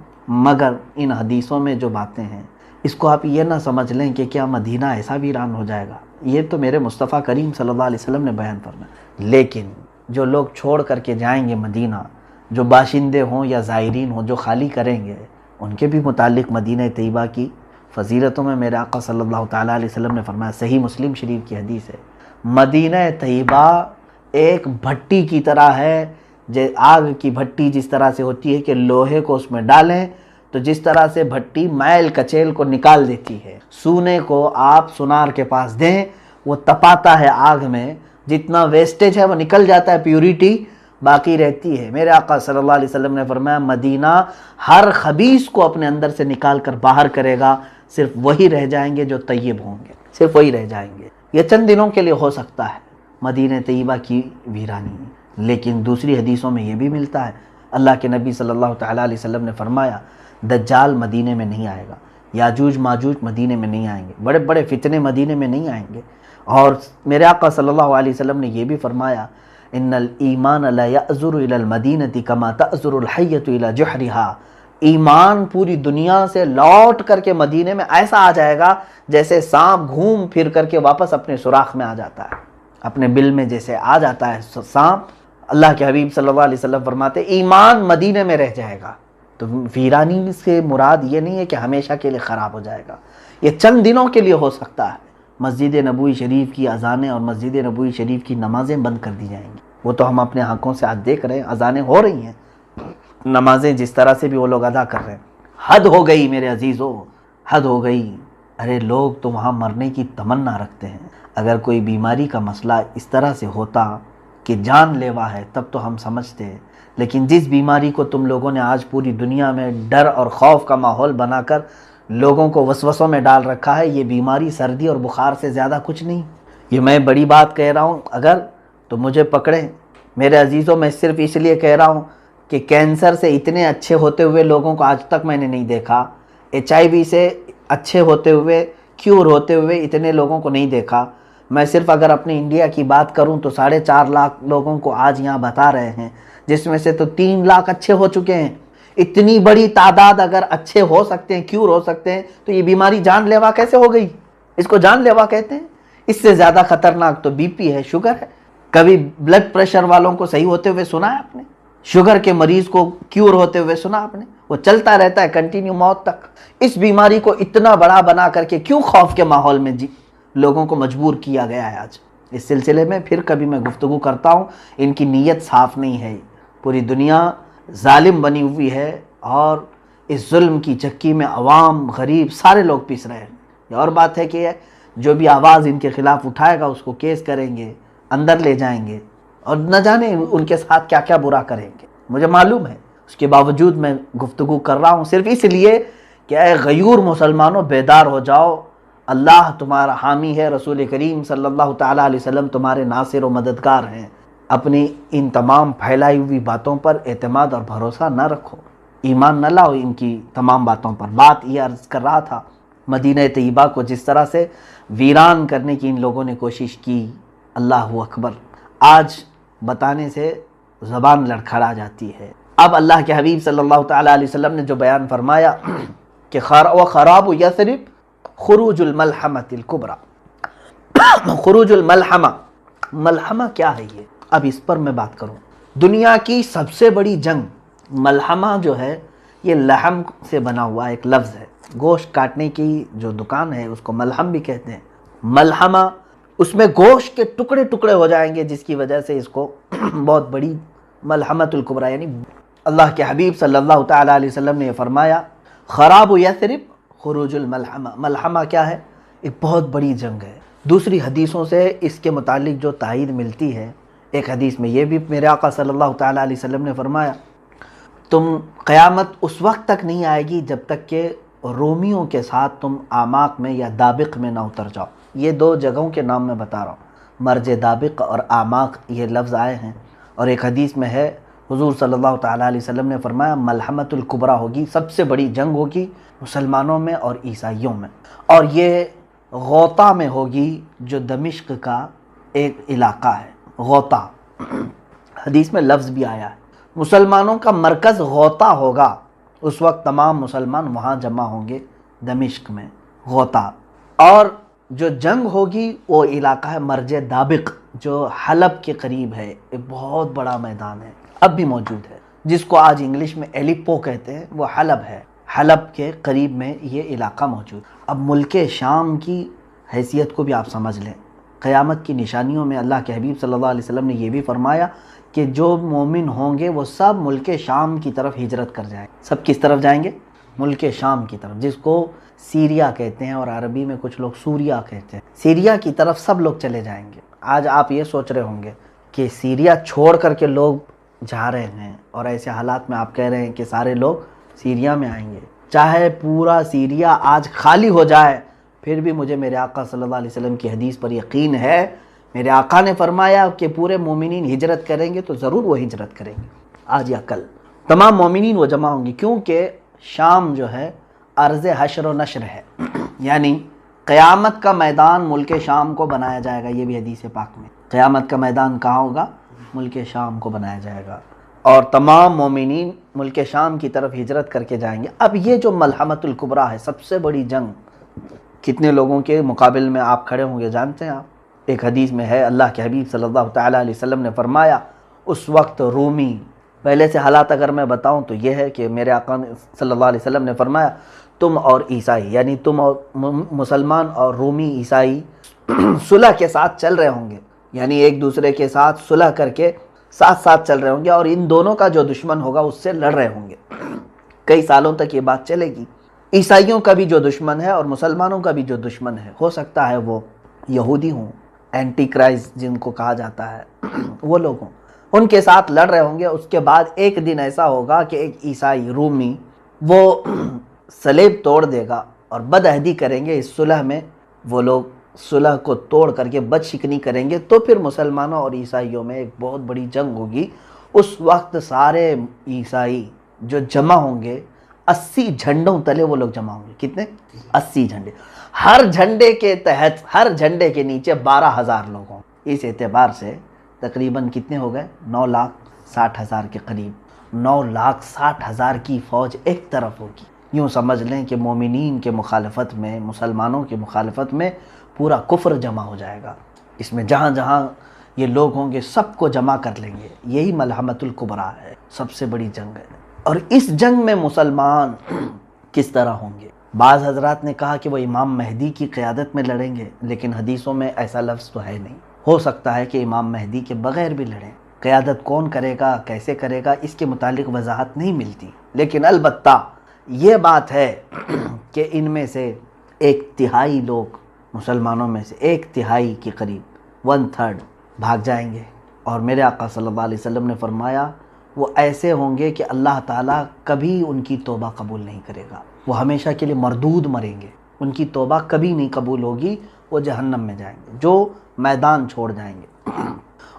مگر ان حدیثوں میں جو باتیں ہیں اس کو آپ یہ نہ سمجھ لیں کہ کیا مدینہ ایسا ویران ہو جائے گا۔ یہ تو میرے مصطفیٰ کریم صلی اللہ علیہ وسلم نے بیان فرمایا، لیکن جو لوگ چھوڑ کر کے جائیں گے مدینہ، جو باشندے ہوں یا زائرین ہوں جو خالی کریں گے، ان کے بھی متعلق مدینہ طیبہ کی فضیلتوں میں میرے آقا صلی اللہ تعالیٰ علیہ وسلم نے فرمایا، صحیح مسلم شریف کی حدیث ہے، مدینہ طیبہ ایک بھٹی کی طرح ہے، آگ کی بھٹی جس طرح سے ہوتی ہے کہ لوہے کو اس میں ڈالیں تو جس طرح سے بھٹی میل کچیل کو نکال دیتی ہے، سونے کو آپ سونار کے پاس دیں وہ تپاتا ہے آگ میں، جتنا ویسٹیج ہے وہ نکل جاتا ہے، پیوریٹی باقی رہتی ہے۔ میرے آقا صلی اللہ علیہ وسلم نے فرمایا، مدینہ ہر خبیث کو اپنے اندر سے نکال کر باہر کرے گا، صرف وہی رہ جائیں گے جو طیب ہوں گے، صرف وہی رہ جائیں گے۔ یہ چند دنوں کے لیے ہو سکتا ہے مدینہ طیبہ کی ویرانی، لیکن دوسری حدیثوں میں یہ بھی ملتا ہے، اللہ کے نبی صلی اللہ تعالیٰ علیہ وسلم نے فرمایا، دجال مدینے میں نہیں آئے گا، یاجوج ماجوج مدینے میں نہیں آئیں گے، بڑے بڑے فتنے مدینے میں نہیں آئیں گے۔ اور میرے آقا صلی اللہ علیہ وسلم نے یہ بھی فرمایا، ان الایمان لا یأذر الی المدینہ کما تأذر الحیۃ الی جحرہا، ایمان پوری دنیا سے لوٹ کر کے مدینے میں ایسا آ جائے گا جیسے سانپ گھوم پھر کر کے واپس اپنے سوراخ میں آ جاتا ہے، اپنے بل میں جیسے آ جاتا ہے سانپ۔ اللہ کے حبیب صلی اللہ علیہ وسلم فرماتے ایمان مدینے میں رہ جائے گا۔ تو ویرانی سے مراد یہ نہیں ہے کہ ہمیشہ کے لیے خراب ہو جائے گا، یہ چند دنوں کے لیے ہو سکتا ہے۔ مسجد نبوی شریف کی اذانیں اور مسجد نبوی شریف کی نمازیں بند کر دی جائیں گی، وہ تو ہم اپنے آنکھوں سے آج دیکھ رہے ہیں، اذانیں ہو رہی ہیں، نمازیں جس طرح سے بھی وہ لوگ ادا کر رہے ہیں۔ حد ہو گئی میرے عزیزو، حد ہو گئی۔ ارے لوگ تو وہاں مرنے کی تمنا رکھتے ہیں، اگر کوئی بیماری کا مسئلہ اس طرح سے ہوتا کہ جان لیوا ہے تب تو ہم سمجھتے ہیں، لیکن جس بیماری کو تم لوگوں نے آج پوری دنیا میں ڈر اور خوف کا ماحول بنا کر لوگوں کو وسوسوں میں ڈال رکھا ہے، یہ بیماری سردی اور بخار سے زیادہ کچھ نہیں۔ یہ میں بڑی بات کہہ رہا ہوں، اگر تو مجھے پکڑیں میرے عزیزوں، میں صرف اس لیے کہہ رہا ہوں کہ کینسر سے اتنے اچھے ہوتے ہوئے لوگوں کو آج تک میں نے نہیں دیکھا، HIV سے اچھے ہوتے ہوئے، کیور ہوتے ہوئے اتنے لوگوں کو نہیں دیکھا۔ میں صرف اگر اپنے انڈیا کی بات کروں تو 4.5 لاکھ لوگوں کو آج یہاں بتا رہے ہیں، جس میں سے تو 3 لاکھ اچھے ہو چکے ہیں۔ اتنی بڑی تعداد اگر اچھے ہو سکتے ہیں، کیور ہو سکتے ہیں، تو یہ بیماری جان لیوا کیسے ہو گئی؟ اس کو جان لیوا کہتے ہیں۔ اس سے زیادہ خطرناک تو BP ہے، شوگر ہے۔ کبھی بلڈ پریشر والوں کو صحیح ہوتے ہوئے سنا ہے آپ نے؟ شوگر کے مریض کو کیور ہوتے ہوئے سنا آپ نے؟ وہ چلتا رہتا ہے کنٹینیو موت تک۔ اس بیماری کو اتنا بڑا بنا کر کے کیوں خوف کے ماحول میں لوگوں کو مجبور کیا گیا ہے آج؟ اس سلسلے میں پھر کبھی میں گفتگو کرتا ہوں، ان کی نیت صاف نہیں ہے، پوری دنیا ظالم بنی ہوئی ہے اور اس ظلم کی چکی میں عوام، غریب، سارے لوگ پیس رہے ہیں۔ یہ اور بات ہے کہ جو بھی آواز ان کے خلاف اٹھائے گا اس کو کیس کریں گے، اندر لے جائیں گے، اور نہ جانے ان کے ساتھ کیا کیا برا کریں گے، مجھے معلوم ہے۔ اس کے باوجود میں گفتگو کر رہا ہوں صرف اس لیے کہ اے غیور مسلمانوں، بیدار ہو جاؤ، اللہ تمہارا حامی ہے، رسول کریم صلی اللہ تعالیٰ علیہ وسلم تمہارے ناصر و مددگار ہیں۔ اپنی ان تمام پھیلائی ہوئی باتوں پر اعتماد اور بھروسہ نہ رکھو، ایمان نہ لاؤ ان کی تمام باتوں پر۔ بات یہ عرض کر رہا تھا، مدینہ طیبہ کو جس طرح سے ویران کرنے کی ان لوگوں نے کوشش کی، اللہ اکبر، آج بتانے سے زبان لڑکھڑا جاتی ہے۔ اب اللہ کے حبیب صلی اللہ تعالیٰ علیہ وسلم نے جو بیان فرمایا کہ وَخَرَابُ یَثْرِبَ خروج الملحمۃ الکبریٰ، خروج الملحمہ، ملحمہ کیا ہے؟ یہ اب اس پر میں بات کروں. دنیا کی سب سے بڑی جنگ ملحمہ جو ہے یہ لحم سے بنا ہوا ایک لفظ ہے. گوشت کاٹنے کی جو دکان ہے اس کو ملحم بھی کہتے ہیں. ملحمہ اس میں گوشت کے ٹکڑے ٹکڑے ہو جائیں گے جس کی وجہ سے اس کو بہت بڑی ملحمۃ الکبریٰ، یعنی اللہ کے حبیب صلی اللہ تعالیٰ علیہ وسلم نے یہ فرمایا خراب یثرب خروج الملحمہ. ملحمہ کیا ہے؟ ایک بہت بڑی جنگ ہے. دوسری حدیثوں سے اس کے متعلق جو تائید ملتی ہے، ایک حدیث میں یہ بھی میرے آقا صلی اللہ تعالیٰ علیہ وسلم نے فرمایا تم قیامت اس وقت تک نہیں آئے گی جب تک کہ رومیوں کے ساتھ تم آماق میں یا دابق میں نہ اتر جاؤ. یہ دو جگہوں کے نام میں بتا رہا ہوں، مرج دابق اور آماق یہ لفظ آئے ہیں. اور ایک حدیث میں ہے حضور صلی اللہ تعالیٰ علیہ وسلم نے فرمایا ملحمۃ الکبریٰ ہوگی، سب سے بڑی جنگ ہوگی مسلمانوں میں اور عیسائیوں میں، اور یہ غوطہ میں ہوگی جو دمشق کا ایک علاقہ ہے. غوطہ حدیث میں لفظ بھی آیا ہے، مسلمانوں کا مرکز غوطہ ہوگا. اس وقت تمام مسلمان وہاں جمع ہوں گے دمشق میں، غوطہ. اور جو جنگ ہوگی وہ علاقہ ہے مرج دابق جو حلب کے قریب ہے. ایک بہت بڑا میدان ہے، اب بھی موجود ہے، جس کو آج انگلش میں ایلیپو کہتے ہیں، وہ حلب ہے. حلب کے قریب میں یہ علاقہ موجود. اب ملک شام کی حیثیت کو بھی آپ سمجھ لیں. قیامت کی نشانیوں میں اللہ کے حبیب صلی اللہ علیہ وسلم نے یہ بھی فرمایا کہ جو مومن ہوں گے وہ سب ملک شام کی طرف ہجرت کر جائیں. سب کس طرف جائیں گے؟ ملک شام کی طرف، جس کو سیریا کہتے ہیں اور عربی میں کچھ لوگ سوریا کہتے ہیں. سیریا کی طرف سب لوگ چلے جائیں گے. آج آپ یہ سوچ رہے ہوں گے کہ سیریا چھوڑ کر کے لوگ جا رہے ہیں، اور ایسے حالات میں آپ کہہ رہے ہیں کہ سارے لوگ سیریا میں آئیں گے. چاہے پورا سیریا آج خالی ہو جائے پھر بھی مجھے میرے آقا صلی اللہ علیہ وسلم کی حدیث پر یقین ہے. میرے آقا نے فرمایا کہ پورے مومنین ہجرت کریں گے تو ضرور وہ ہجرت کریں گے. آج یا کل تمام مومنین وہ جمع ہوں گے، کیونکہ شام جو ہے ارض حشر و نشر ہے، یعنی قیامت کا میدان ملک شام کو بنایا جائے گا. یہ بھی حدیث پاک میں قیامت کا میدان کہاں ہوگا؟ ملک شام کو بنایا جائے گا، اور تمام مومنین ملک شام کی طرف ہجرت کر کے جائیں گے. اب یہ جو ملحمۃ الکبریٰ ہے، سب سے بڑی جنگ، کتنے لوگوں کے مقابل میں آپ کھڑے ہوں گے جانتے ہیں آپ؟ ایک حدیث میں ہے اللہ کے حبیب صلی اللہ تعالیٰ علیہ وسلم نے فرمایا اس وقت رومی، پہلے سے حالات اگر میں بتاؤں تو یہ ہے کہ میرے آقا صلی اللہ علیہ وسلم نے فرمایا تم اور عیسائی، یعنی تم اور مسلمان اور رومی عیسائی صلح کے ساتھ چل رہے ہوں گے، یعنی ایک دوسرے کے ساتھ صلح کر کے ساتھ ساتھ چل رہے ہوں گے، اور ان دونوں کا جو دشمن ہوگا اس سے لڑ رہے ہوں گے. کئی سالوں تک یہ بات چلے گی. عیسائیوں کا بھی جو دشمن ہے اور مسلمانوں کا بھی جو دشمن ہے، ہو سکتا ہے وہ یہودی ہوں، اینٹی کرائسٹ جن کو کہا جاتا ہے، وہ لوگ ہوں، ان کے ساتھ لڑ رہے ہوں گے. اس کے بعد ایک دن ایسا ہوگا کہ ایک عیسائی رومی وہ صلیب توڑ دے گا اور بدعہدی کریں گے. اس صلح میں وہ لوگ صلح کو توڑ کر کے بد شکنی کریں گے، تو پھر مسلمانوں اور عیسائیوں میں ایک بہت بڑی جنگ ہوگی. اس وقت سارے عیسائی جو جمع ہوں گے 80 جھنڈوں تلے وہ لوگ جمع ہوں گے. کتنے؟ 80 جھنڈے. ہر جھنڈے کے تحت، ہر جھنڈے کے نیچے 12,000 لوگ ہوں. اس اعتبار سے تقریباً کتنے ہو گئے؟ 9,60,000 کے قریب. 9,60,000 کی فوج ایک طرف ہوگی. یوں سمجھ لیں کہ مومنین کے مخالفت میں، مسلمانوں کے مخالفت میں پورا کفر جمع ہو جائے گا. اس میں جہاں جہاں یہ لوگ ہوں گے سب کو جمع کر لیں گے. یہی ملحمۃ الکبریٰ ہے، سب سے بڑی جنگ ہے. اور اس جنگ میں مسلمان کس طرح ہوں گے؟ بعض حضرات نے کہا کہ وہ امام مہدی کی قیادت میں لڑیں گے، لیکن حدیثوں میں ایسا لفظ تو ہے نہیں. ہو سکتا ہے کہ امام مہدی کے بغیر بھی لڑیں. قیادت کون کرے گا، کیسے کرے گا، اس کے متعلق وضاحت نہیں ملتی. لیکن البتہ یہ بات ہے کہ ان میں سے 1/3 لوگ، مسلمانوں میں سے 1/3 کے قریب 1/3 بھاگ جائیں گے. اور میرے آقا صلی اللہ علیہ وسلم نے فرمایا وہ ایسے ہوں گے کہ اللہ تعالیٰ کبھی ان کی توبہ قبول نہیں کرے گا. وہ ہمیشہ کے لیے مردود مریں گے، ان کی توبہ کبھی نہیں قبول ہوگی، وہ جہنم میں جائیں گے، جو میدان چھوڑ جائیں گے.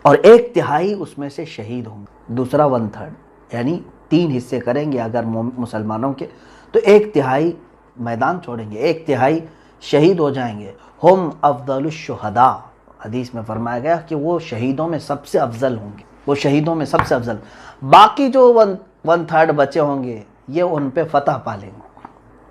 اور 1/3 اس میں سے شہید ہوں گے. دوسرا 1/3 یعنی 3 حصے کریں گے اگر مسلمانوں کے، تو 1/3 میدان چھوڑیں گے، 1/3 شہید ہو جائیں گے. ہم افضل الشہداء، حدیث میں فرمایا گیا کہ وہ شہیدوں میں سب سے افضل ہوں گے، وہ شہیدوں میں سب سے افضل. باقی جو 1/3 بچے ہوں گے یہ ان پہ فتح پالیں گے،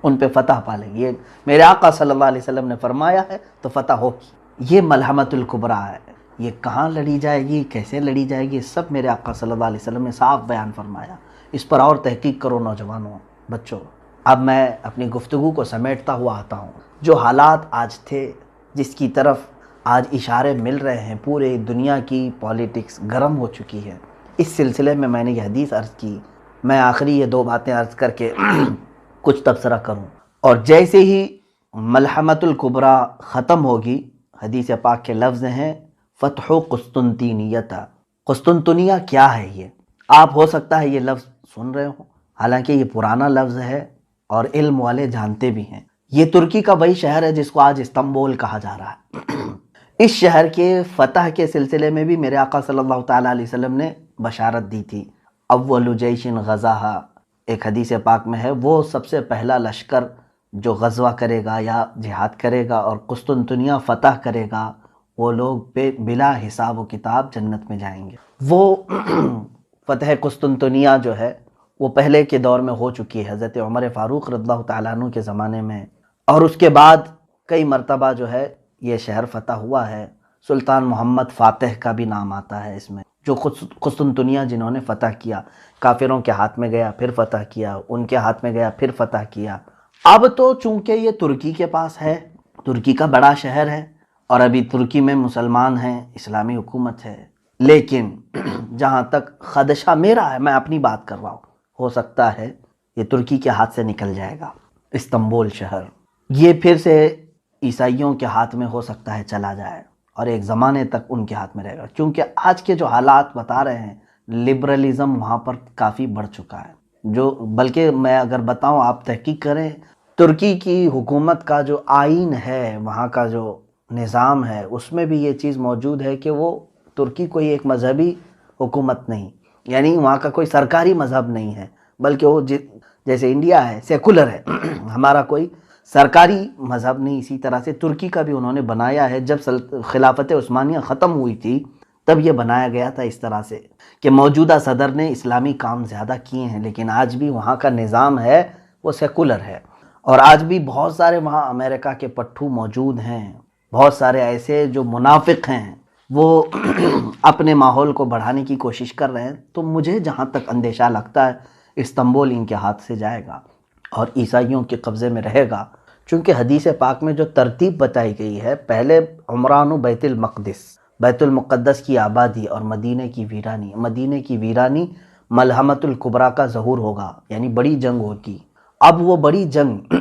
ان پہ فتح پالیں گے. یہ میرے آقا صلی اللہ علیہ وسلم نے فرمایا ہے تو فتح ہوگی. یہ ملحمۃ الکبریٰ ہے. یہ کہاں لڑی جائے گی، کیسے لڑی جائے گی، سب میرے آقا صلی اللہ علیہ وسلم نے صاف بیان فرمایا۔ اس پر اور تحقیق کرو نوجوانوں، بچوں۔ اب میں اپنی گفتگو کو سمیٹتا ہوا آتا ہوں۔ جو حالات آج تھے، جس کی طرف آج اشارے مل رہے ہیں، پورے دنیا کی پالیٹکس گرم ہو چکی ہے، اس سلسلے میں نے یہ حدیث عرض کی۔ میں آخری یہ 2 باتیں عرض کر کے کچھ تبصرہ کروں۔ اور جیسے ہی ملحمۃ الکبریٰ ختم ہوگی، حدیث پاک کے لفظ ہیں فتح قسطنطینیہ۔ قسطنطنیہ کیا ہے؟ یہ آپ ہو سکتا ہے یہ لفظ سن رہے ہوں، حالانکہ یہ پرانا لفظ ہے اور علم والے جانتے بھی ہیں۔ یہ ترکی کا وہی شہر ہے جس کو آج استنبول کہا جا رہا ہے۔ اس شہر کے فتح کے سلسلے میں بھی میرے آقا صلی اللہ تعالیٰ علیہ وسلم نے بشارت دی تھی۔ اول جیش غزاہا، ایک حدیث پاک میں ہے، وہ سب سے پہلا لشکر جو غزوہ کرے گا یا جہاد کرے گا اور قسطنطنیہ فتح کرے گا، وہ لوگ بلا حساب و کتاب جنت میں جائیں گے۔ وہ فتح قسطنطنیہ جو ہے وہ پہلے کے دور میں ہو چکی ہے، حضرت عمر فاروق رضی اللہ تعالیٰ عنہ کے زمانے میں، اور اس کے بعد کئی مرتبہ جو ہے یہ شہر فتح ہوا ہے۔ سلطان محمد فاتح کا بھی نام آتا ہے اس میں، جو قسطنطنیہ جنہوں نے فتح کیا، کافروں کے ہاتھ میں گیا پھر فتح کیا، ان کے ہاتھ میں گیا پھر فتح کیا۔ اب تو چونکہ یہ ترکی کے پاس ہے، ترکی کا بڑا شہر ہے، اور ابھی ترکی میں مسلمان ہیں، اسلامی حکومت ہے، لیکن جہاں تک خدشہ میرا ہے، میں اپنی بات کر رہا ہوں، ہو سکتا ہے یہ ترکی کے ہاتھ سے نکل جائے گا استنبول شہر، یہ پھر سے عیسائیوں کے ہاتھ میں ہو سکتا ہے چلا جائے، اور ایک زمانے تک ان کے ہاتھ میں رہے گا، کیونکہ آج کے جو حالات بتا رہے ہیں، لبرلزم وہاں پر کافی بڑھ چکا ہے۔ جو بلکہ میں اگر بتاؤں، آپ تحقیق کریں، ترکی کی حکومت کا جو آئین ہے، وہاں کا جو نظام ہے، اس میں بھی یہ چیز موجود ہے کہ وہ ترکی کوئی ایک مذہبی حکومت نہیں، یعنی وہاں کا کوئی سرکاری مذہب نہیں ہے، بلکہ وہ جیسے انڈیا ہے سیکولر ہے، ہمارا کوئی سرکاری مذہب نہیں، اسی طرح سے ترکی کا بھی انہوں نے بنایا ہے۔ جب خلافت عثمانیہ ختم ہوئی تھی تب یہ بنایا گیا تھا اس طرح سے کہ موجودہ صدر نے اسلامی کام زیادہ کیے ہیں، لیکن آج بھی وہاں کا نظام ہے وہ سیکولر ہے، اور آج بھی بہت سارے وہاں امریکہ کے پٹھو موجود ہیں، بہت سارے ایسے جو منافق ہیں، وہ اپنے ماحول کو بڑھانے کی کوشش کر رہے ہیں۔ تو مجھے جہاں تک اندیشہ لگتا ہے، استنبول ان کے ہاتھ سے جائے گا اور عیسائیوں کے قبضے میں رہے گا، چونکہ حدیث پاک میں جو ترتیب بتائی گئی ہے، پہلے عمران و بیت المقدس، بیت المقدس کی آبادی اور مدینے کی ویرانی، مدینے کی ویرانی ملحمۃ الکبریٰ کا ظہور ہوگا، یعنی بڑی جنگ ہوگی۔ اب وہ بڑی جنگ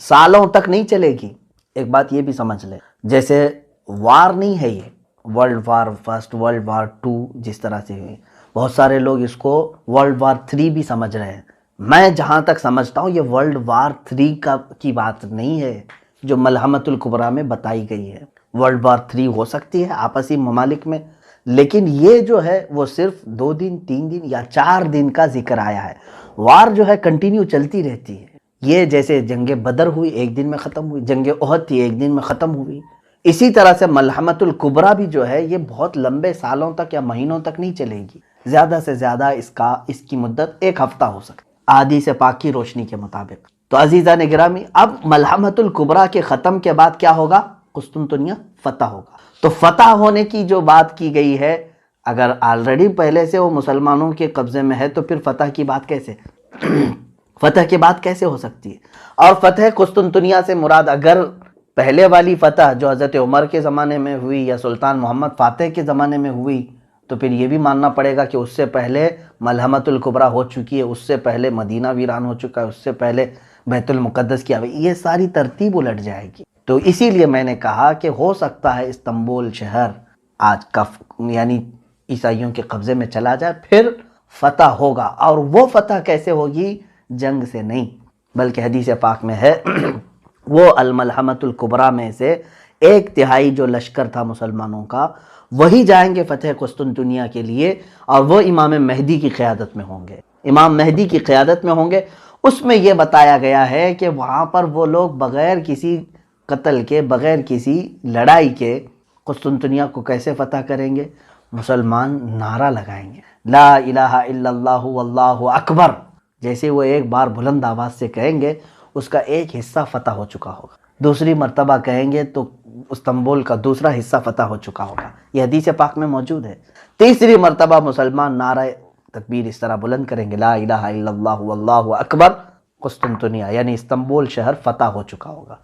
سالوں تک نہیں چلے گی۔ ایک بات یہ بھی سمجھ لیں، جیسے وار نہیں ہے یہ world war first, world war 2 جس طرح سے ہوئی، بہت سارے لوگ اس کو ورلڈ وار 3 بھی سمجھ رہے ہیں۔ میں جہاں تک سمجھتا ہوں یہ ورلڈ وار 3 کی بات نہیں ہے جو ملحمۃ الکبریٰ میں بتائی گئی ہے۔ ورلڈ وار 3 ہو سکتی ہے آپسی ممالک میں، لیکن یہ جو ہے وہ صرف 2 دن 3 دن یا 4 دن کا ذکر آیا ہے۔ وار جو ہے کنٹینیو چلتی رہتی ہے، یہ جیسے جنگ بدر ہوئی 1 دن میں ختم ہوئی، جنگ احد تھی 1 دن میں ختم ہوئی، اسی طرح سے ملحمۃ الکبریٰ بھی جو ہے یہ بہت لمبے سالوں تک یا مہینوں تک نہیں چلے گی، زیادہ سے زیادہ اس کی مدت 1 ہفتہ ہو سکتی احادیث پاک کی روشنی کے مطابق۔ تو عزیزان گرامی، اب ملحمۃ الکبریٰ کے ختم کے بعد کیا ہوگا؟ قسطنطنیہ فتح ہوگا۔ تو فتح ہونے کی جو بات کی گئی ہے، اگر آلریڈی پہلے سے وہ مسلمانوں کے قبضے میں ہے تو پھر فتح کی بات کیسے فتح کی بات کیسے ہو سکتی ہے؟ اور فتح قسطنطنیہ سے مراد اگر پہلے والی فتح جو حضرت عمر کے زمانے میں ہوئی یا سلطان محمد فاتح کے زمانے میں ہوئی، تو پھر یہ بھی ماننا پڑے گا کہ اس سے پہلے ملحمۃ الکبریٰ ہو چکی ہے، اس سے پہلے مدینہ ویران ہو چکا ہے، اس سے پہلے بیت المقدس کی یہ ساری ترتیب الٹ جائے گی۔ تو اسی لیے میں نے کہا کہ ہو سکتا ہے استنبول شہر آج کا یعنی عیسائیوں کے قبضے میں چلا جائے، پھر فتح ہوگا، اور وہ فتح کیسے ہوگی؟ جنگ سے نہیں، بلکہ حدیث پاک میں ہے وہ الملحمۃ الکبریٰ میں سے 1/3 جو لشکر تھا مسلمانوں کا، وہی جائیں گے فتح قسطنطنیہ کے لیے، اور وہ امام مہدی کی قیادت میں ہوں گے، امام مہدی کی قیادت میں ہوں گے۔ اس میں یہ بتایا گیا ہے کہ وہاں پر وہ لوگ بغیر کسی قتل کے، بغیر کسی لڑائی کے قسطنطنیہ کو کیسے فتح کریں گے؟ مسلمان نعرہ لگائیں گے، لا الہ الا اللہ واللہ اکبر، جیسے وہ ایک بار بلند آواز سے کہیں گے، اس کا ایک حصہ فتح ہو چکا ہوگا، دوسری مرتبہ کہیں گے تو استنبول کا دوسرا حصہ فتح ہو چکا ہوگا. یہ حدیث پاک میں موجود ہے. تیسری مرتبہ مسلمان نعرہ تکبیر اس طرح بلند کریں گے، لا الہ الا اللہ واللہ اکبر، قسطنطنیہ یعنی استنبول شہر فتح ہو چکا ہوگا.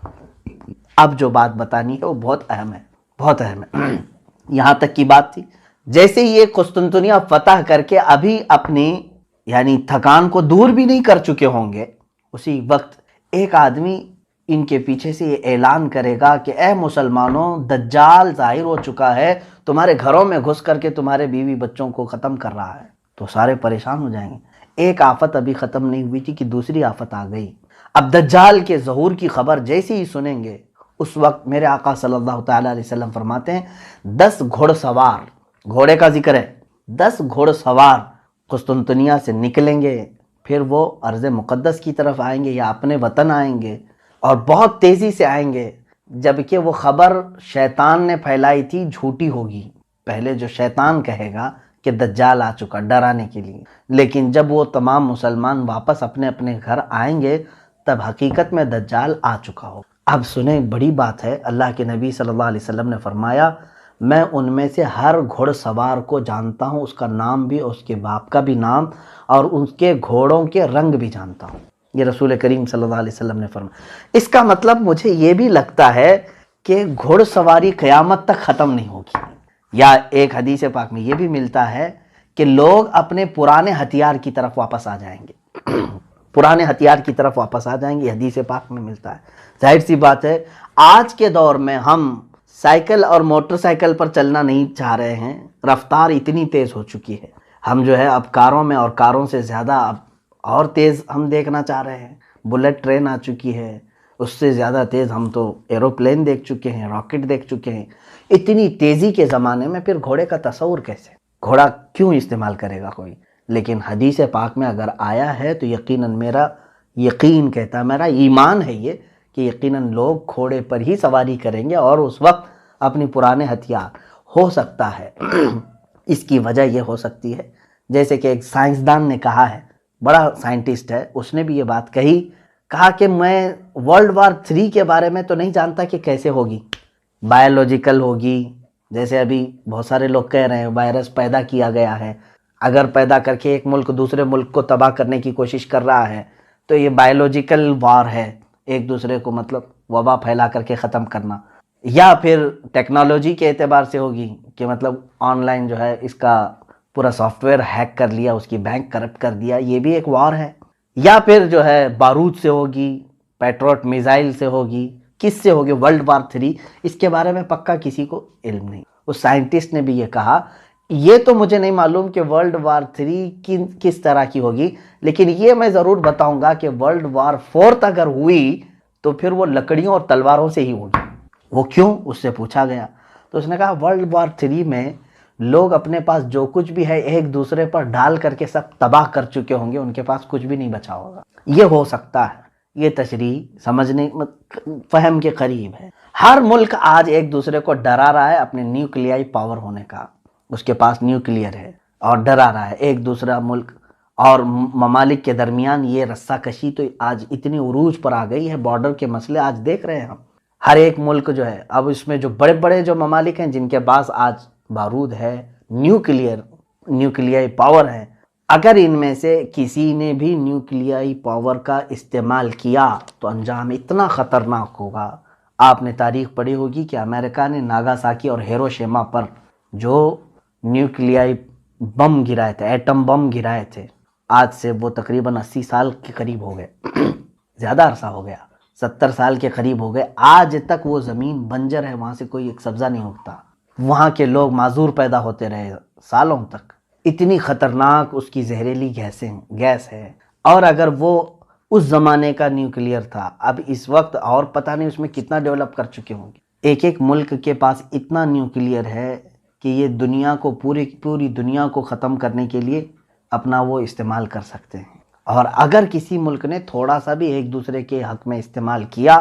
اب جو بات بتانی ہے وہ بہت اہم ہے، بہت اہم ہے. یہاں تک کی بات تھی. جیسے یہ قسطنطنیہ فتح کر کے ابھی اپنی یعنی تھکان کو دور بھی نہیں کر چکے ہوں گے، اسی وقت ایک آدمی ان کے پیچھے سے یہ اعلان کرے گا کہ اے مسلمانوں، دجال ظاہر ہو چکا ہے، تمہارے گھروں میں گھس کر کے تمہارے بیوی بچوں کو ختم کر رہا ہے. تو سارے پریشان ہو جائیں گے. ایک آفت ابھی ختم نہیں ہوئی تھی کہ دوسری آفت آ گئی. اب دجال کے ظہور کی خبر جیسے ہی سنیں گے، اس وقت میرے آقا صلی اللہ تعالیٰ علیہ وسلم فرماتے ہیں 10 گھوڑ سوار، گھوڑے کا ذکر ہے، 10 گھوڑ سوار قسطنطنیہ سے نکلیں گے، پھر وہ ارض مقدس کی طرف آئیں گے یا اپنے وطن آئیں گے، اور بہت تیزی سے آئیں گے. جبکہ وہ خبر شیطان نے پھیلائی تھی جھوٹی ہوگی. پہلے جو شیطان کہے گا کہ دجال آ چکا ڈرانے کے لیے، لیکن جب وہ تمام مسلمان واپس اپنے اپنے گھر آئیں گے تب حقیقت میں دجال آ چکا ہو. اب سنیں، بڑی بات ہے. اللہ کے نبی صلی اللہ علیہ وسلم نے فرمایا میں ان میں سے ہر گھوڑ سوار کو جانتا ہوں، اس کا نام بھی، اس کے باپ کا بھی نام، اور اس کے گھوڑوں کے رنگ بھی جانتا ہوں. یہ رسول کریم صلی اللہ علیہ وسلم نے فرمایا. اس کا مطلب مجھے یہ بھی لگتا ہے کہ گھوڑ سواری قیامت تک ختم نہیں ہوگی. یا ایک حدیث پاک میں یہ بھی ملتا ہے کہ لوگ اپنے پرانے ہتھیار کی طرف واپس آ جائیں گے، پرانے ہتھیار کی طرف واپس آ جائیں گے. یہ حدیث پاک میں ملتا ہے. ظاہر سی بات ہے آج کے دور میں ہم سائیکل اور موٹر سائیکل پر چلنا نہیں چاہ رہے ہیں. رفتار اتنی تیز ہو چکی ہے، ہم جو ہے اب کاروں میں، اور کاروں سے زیادہ اب اور تیز ہم دیکھنا چاہ رہے ہیں. بلٹ ٹرین آ چکی ہے، اس سے زیادہ تیز ہم تو ایروپلین دیکھ چکے ہیں، راکٹ دیکھ چکے ہیں. اتنی تیزی کے زمانے میں پھر گھوڑے کا تصور کیسے؟ گھوڑا کیوں استعمال کرے گا کوئی؟ لیکن حدیث پاک میں اگر آیا ہے تو یقیناً میرا یقین کہتا ہے، میرا ایمان ہے یہ کہ یقیناً لوگ گھوڑے پر ہی سواری کریں گے، اور اس وقت اپنی پرانے ہتھیار. ہو سکتا ہے اس کی وجہ یہ ہو سکتی ہے جیسے کہ ایک سائنسدان نے کہا ہے، بڑا سائنٹسٹ ہے، اس نے بھی یہ بات کہا کہ میں ورلڈ وار 3 کے بارے میں تو نہیں جانتا کہ کیسے ہوگی، بایولوجیکل ہوگی. جیسے ابھی بہت سارے لوگ کہہ رہے ہیں وائرس پیدا کیا گیا ہے، اگر پیدا کر کے ایک ملک دوسرے ملک کو تباہ کرنے کی کوشش کر رہا ہے تو یہ بایولوجیکل وار ہے، ایک دوسرے کو مطلب وبا پھیلا کر کے ختم کرنا. یا پھر ٹیکنالوجی کے اعتبار سے ہوگی کہ مطلب آن لائن جو ہے اس کا پورا سافٹ ویئر ہیک کر لیا، اس کی بینک کرپٹ کر دیا، یہ بھی ایک وار ہے. یا پھر جو ہے بارود سے ہوگی، پیٹروٹ میزائل سے ہوگی، کس سے ہوگی ورلڈ وار 3، اس کے بارے میں پکا کسی کو علم نہیں. اس سائنٹسٹ نے بھی یہ کہا، یہ تو مجھے نہیں معلوم کہ ورلڈ وار 3 کس طرح کی ہوگی، لیکن یہ میں ضرور بتاؤں گا کہ ورلڈ وار 4 اگر ہوئی تو پھر وہ لکڑیوں اور تلواروں سے ہی ہوگی. وہ کیوں؟ اس سے پوچھا گیا تو اس نے کہا ورلڈ وار 3 میں لوگ اپنے پاس جو کچھ بھی ہے ایک دوسرے پر ڈال کر کے سب تباہ کر چکے ہوں گے، ان کے پاس کچھ بھی نہیں بچا ہوگا. یہ ہو سکتا ہے. یہ تشریح سمجھنے فہم کے قریب ہے. ہر ملک آج ایک دوسرے کو ڈرا رہا ہے اپنے نیوکلیائی پاور ہونے کا، اس کے پاس نیوکلیئر ہے اور ڈرا رہا ہے ایک دوسرا ملک اور ممالک کے درمیان. یہ رسہ کشی تو آج اتنی عروج پر آ گئی ہے، بارڈر کے مسئلے آج دیکھ رہے ہیں ہم. ہر ایک ملک جو ہے اب اس میں جو بڑے بڑے جو ممالک ہیں جن کے پاس آج بارود ہے، نیوکلیائی پاور ہے، اگر ان میں سے کسی نے بھی نیوکلیائی پاور کا استعمال کیا تو انجام اتنا خطرناک ہوگا. آپ نے تاریخ پڑھی ہوگی کہ امریکہ نے ناگاساکی اور ہیروشیما پر جو نیوکلیائی بم گرائے تھے، ایٹم بم گرائے تھے، آج سے وہ تقریباً 80 سال کے قریب ہو گئے، زیادہ عرصہ ہو گیا، 70 سال کے قریب ہو گئے. آج تک وہ زمین بنجر ہے، وہاں سے کوئی ایک سبزہ نہیں اگتا، وہاں کے لوگ معذور پیدا ہوتے رہے سالوں تک. اتنی خطرناک اس کی زہریلی گیس ہے. اور اگر وہ اس زمانے کا نیوکلیئر تھا، اب اس وقت اور پتہ نہیں اس میں کتنا ڈیولپ کر چکے ہوں گے. ایک ملک کے پاس اتنا نیوکلیئر ہے کہ یہ دنیا کو پوری دنیا کو ختم کرنے کے لیے اپنا وہ استعمال کر سکتے ہیں. اور اگر کسی ملک نے تھوڑا سا بھی ایک دوسرے کے حق میں استعمال کیا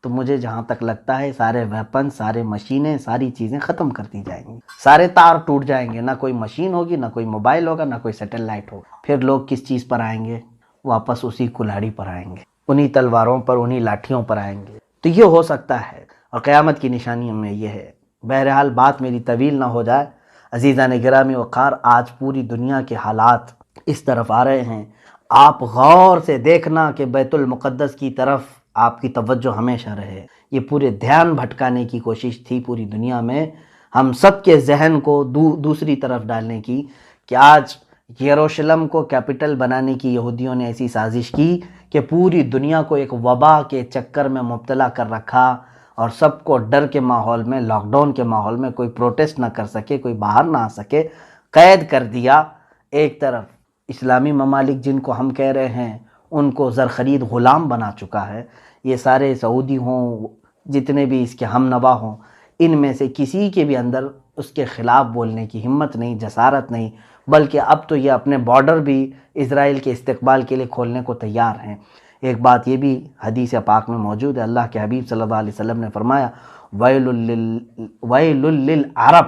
تو مجھے جہاں تک لگتا ہے سارے ویپن، سارے مشینیں، ساری چیزیں ختم کر دی جائیں گی، سارے تار ٹوٹ جائیں گے، نہ کوئی مشین ہوگی، نہ کوئی موبائل ہوگا، نہ کوئی سیٹلائٹ ہوگا. پھر لوگ کس چیز پر آئیں گے؟ واپس اسی کلہاڑی پر آئیں گے، انہی تلواروں پر، انہی لاٹھیوں پر آئیں گے. تو یہ ہو سکتا ہے. اور قیامت کی نشانیوں میں یہ ہے۔ بہرحال بات میری طویل نہ ہو جائے، عزیزان گرامی وقار، آج پوری دنیا کے حالات اس طرف آ رہے ہیں، آپ غور سے دیکھنا کہ بیت المقدس کی طرف آپ کی توجہ ہمیشہ رہے۔ یہ پورے دھیان بھٹکانے کی کوشش تھی پوری دنیا میں، ہم سب کے ذہن کو دوسری طرف ڈالنے کی، کہ آج یروشلم کو کیپٹل بنانے کی یہودیوں نے ایسی سازش کی کہ پوری دنیا کو ایک وبا کے چکر میں مبتلا کر رکھا، اور سب کو ڈر کے ماحول میں، لاک ڈاؤن کے ماحول میں، کوئی پروٹیسٹ نہ کر سکے، کوئی باہر نہ آ سکے، قید کر دیا۔ ایک طرف اسلامی ممالک جن کو ہم کہہ رہے ہیں ان کو زرخرید غلام بنا چکا ہے۔ یہ سارے سعودی ہوں، جتنے بھی اس کے ہم نوا ہوں، ان میں سے کسی کے بھی اندر اس کے خلاف بولنے کی ہمت نہیں، جسارت نہیں، بلکہ اب تو یہ اپنے بارڈر بھی اسرائیل کے استقبال کے لیے کھولنے کو تیار ہیں۔ ایک بات یہ بھی حدیث پاک میں موجود ہے، اللہ کے حبیب صلی اللہ علیہ وسلم نے فرمایا ویل للعرب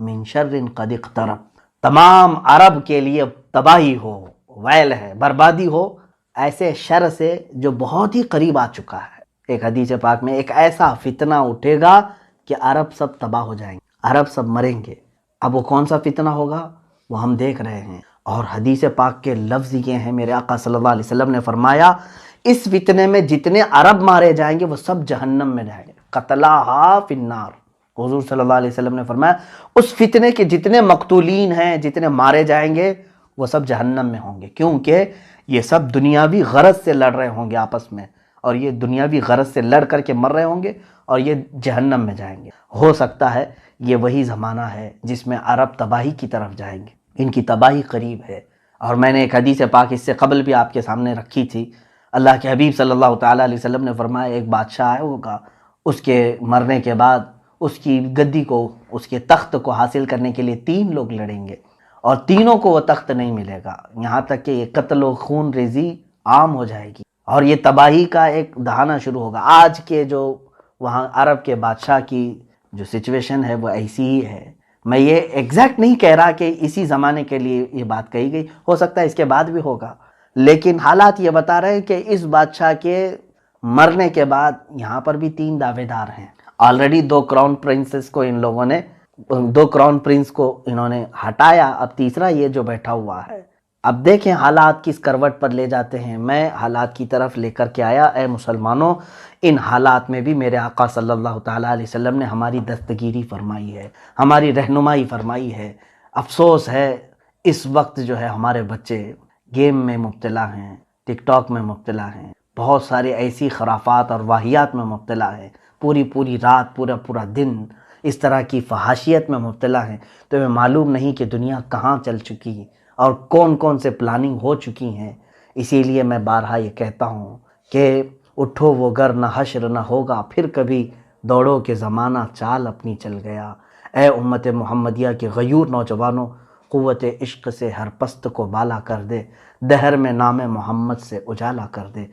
من شر قد اقترب، تمام عرب کے لیے تباہی ہو، ویل ہے، بربادی ہو ایسے شر سے جو بہت ہی قریب آ چکا ہے۔ ایک حدیث پاک میں ایک ایسا فتنہ اٹھے گا کہ عرب سب تباہ ہو جائیں گے، عرب سب مریں گے۔ اب وہ کون سا فتنہ ہوگا وہ ہم دیکھ رہے ہیں، اور حدیث پاک کے لفظ یہ ہیں، میرے آقا صلی اللہ علیہ وسلم نے فرمایا اس فتنے میں جتنے عرب مارے جائیں گے وہ سب جہنم میں جائیں گے، قتلاہا فی النار۔ حضور صلی اللہ علیہ وسلم نے فرمایا اس فتنے کے جتنے مقتولین ہیں، جتنے مارے جائیں گے، وہ سب جہنم میں ہوں گے، کیونکہ یہ سب دنیاوی غرض سے لڑ رہے ہوں گے آپس میں، اور یہ دنیاوی غرض سے لڑ کر کے مر رہے ہوں گے، اور یہ جہنم میں جائیں گے۔ ہو سکتا ہے یہ وہی زمانہ ہے جس میں عرب تباہی کی طرف جائیں گے، ان کی تباہی قریب ہے۔ اور میں نے ایک حدیث پاک اس سے قبل بھی آپ کے سامنے رکھی تھی، اللہ کے حبیب صلی اللہ تعالیٰ علیہ وسلم نے فرمایا ایک بادشاہ ہوگا، اس کے مرنے کے بعد اس کی گدی کو، اس کے تخت کو حاصل کرنے کے لیے 3 لوگ لڑیں گے، اور تینوں کو وہ تخت نہیں ملے گا، یہاں تک کہ یہ قتل و خون ریزی عام ہو جائے گی، اور یہ تباہی کا ایک دہانا شروع ہوگا۔ آج کے جو وہاں عرب کے بادشاہ کی جو سچویشن ہے وہ ایسی ہی ہے۔ میں یہ ایگزیکٹ نہیں کہہ رہا کہ اسی زمانے کے لیے یہ بات کہی گئی، ہو سکتا ہے اس کے بعد بھی ہوگا، لیکن حالات یہ بتا رہے ہیں کہ اس بادشاہ کے مرنے کے بعد یہاں پر بھی 3 دعوے دار ہیں۔ آلریڈی 2 کراؤن پرنسز کو ان لوگوں نے، 2 کراؤن پرنس کو انہوں نے ہٹایا، اب تیسرا یہ جو بیٹھا ہوا ہے۔ اب دیکھیں حالات کس کروٹ پر لے جاتے ہیں۔ میں حالات کی طرف لے کر کے آیا، اے مسلمانوں، ان حالات میں بھی میرے آقا صلی اللہ تعالیٰ علیہ وسلم نے ہماری دستگیری فرمائی ہے، ہماری رہنمائی فرمائی ہے۔ افسوس ہے اس وقت جو ہے ہمارے بچے گیم میں مبتلا ہیں، ٹک ٹاک میں مبتلا ہیں، بہت سارے ایسی خرافات اور واہیات میں مبتلا ہیں، پوری رات، پورا دن اس طرح کی فحاشیت میں مبتلا ہیں، تو ہمیں معلوم نہیں کہ دنیا کہاں چل چکی اور کون سے پلاننگ ہو چکی ہیں۔ اسی لیے میں بارہا یہ کہتا ہوں کہ اٹھو وہ گر نہ حشر نہ ہوگا پھر کبھی، دوڑو کہ زمانہ چال اپنی چل گیا۔ اے امت محمدیہ کے غیور نوجوانوں، قوت عشق سے ہر پست کو بالا کر دے، دہر میں نام محمد سے اجالا کر دے۔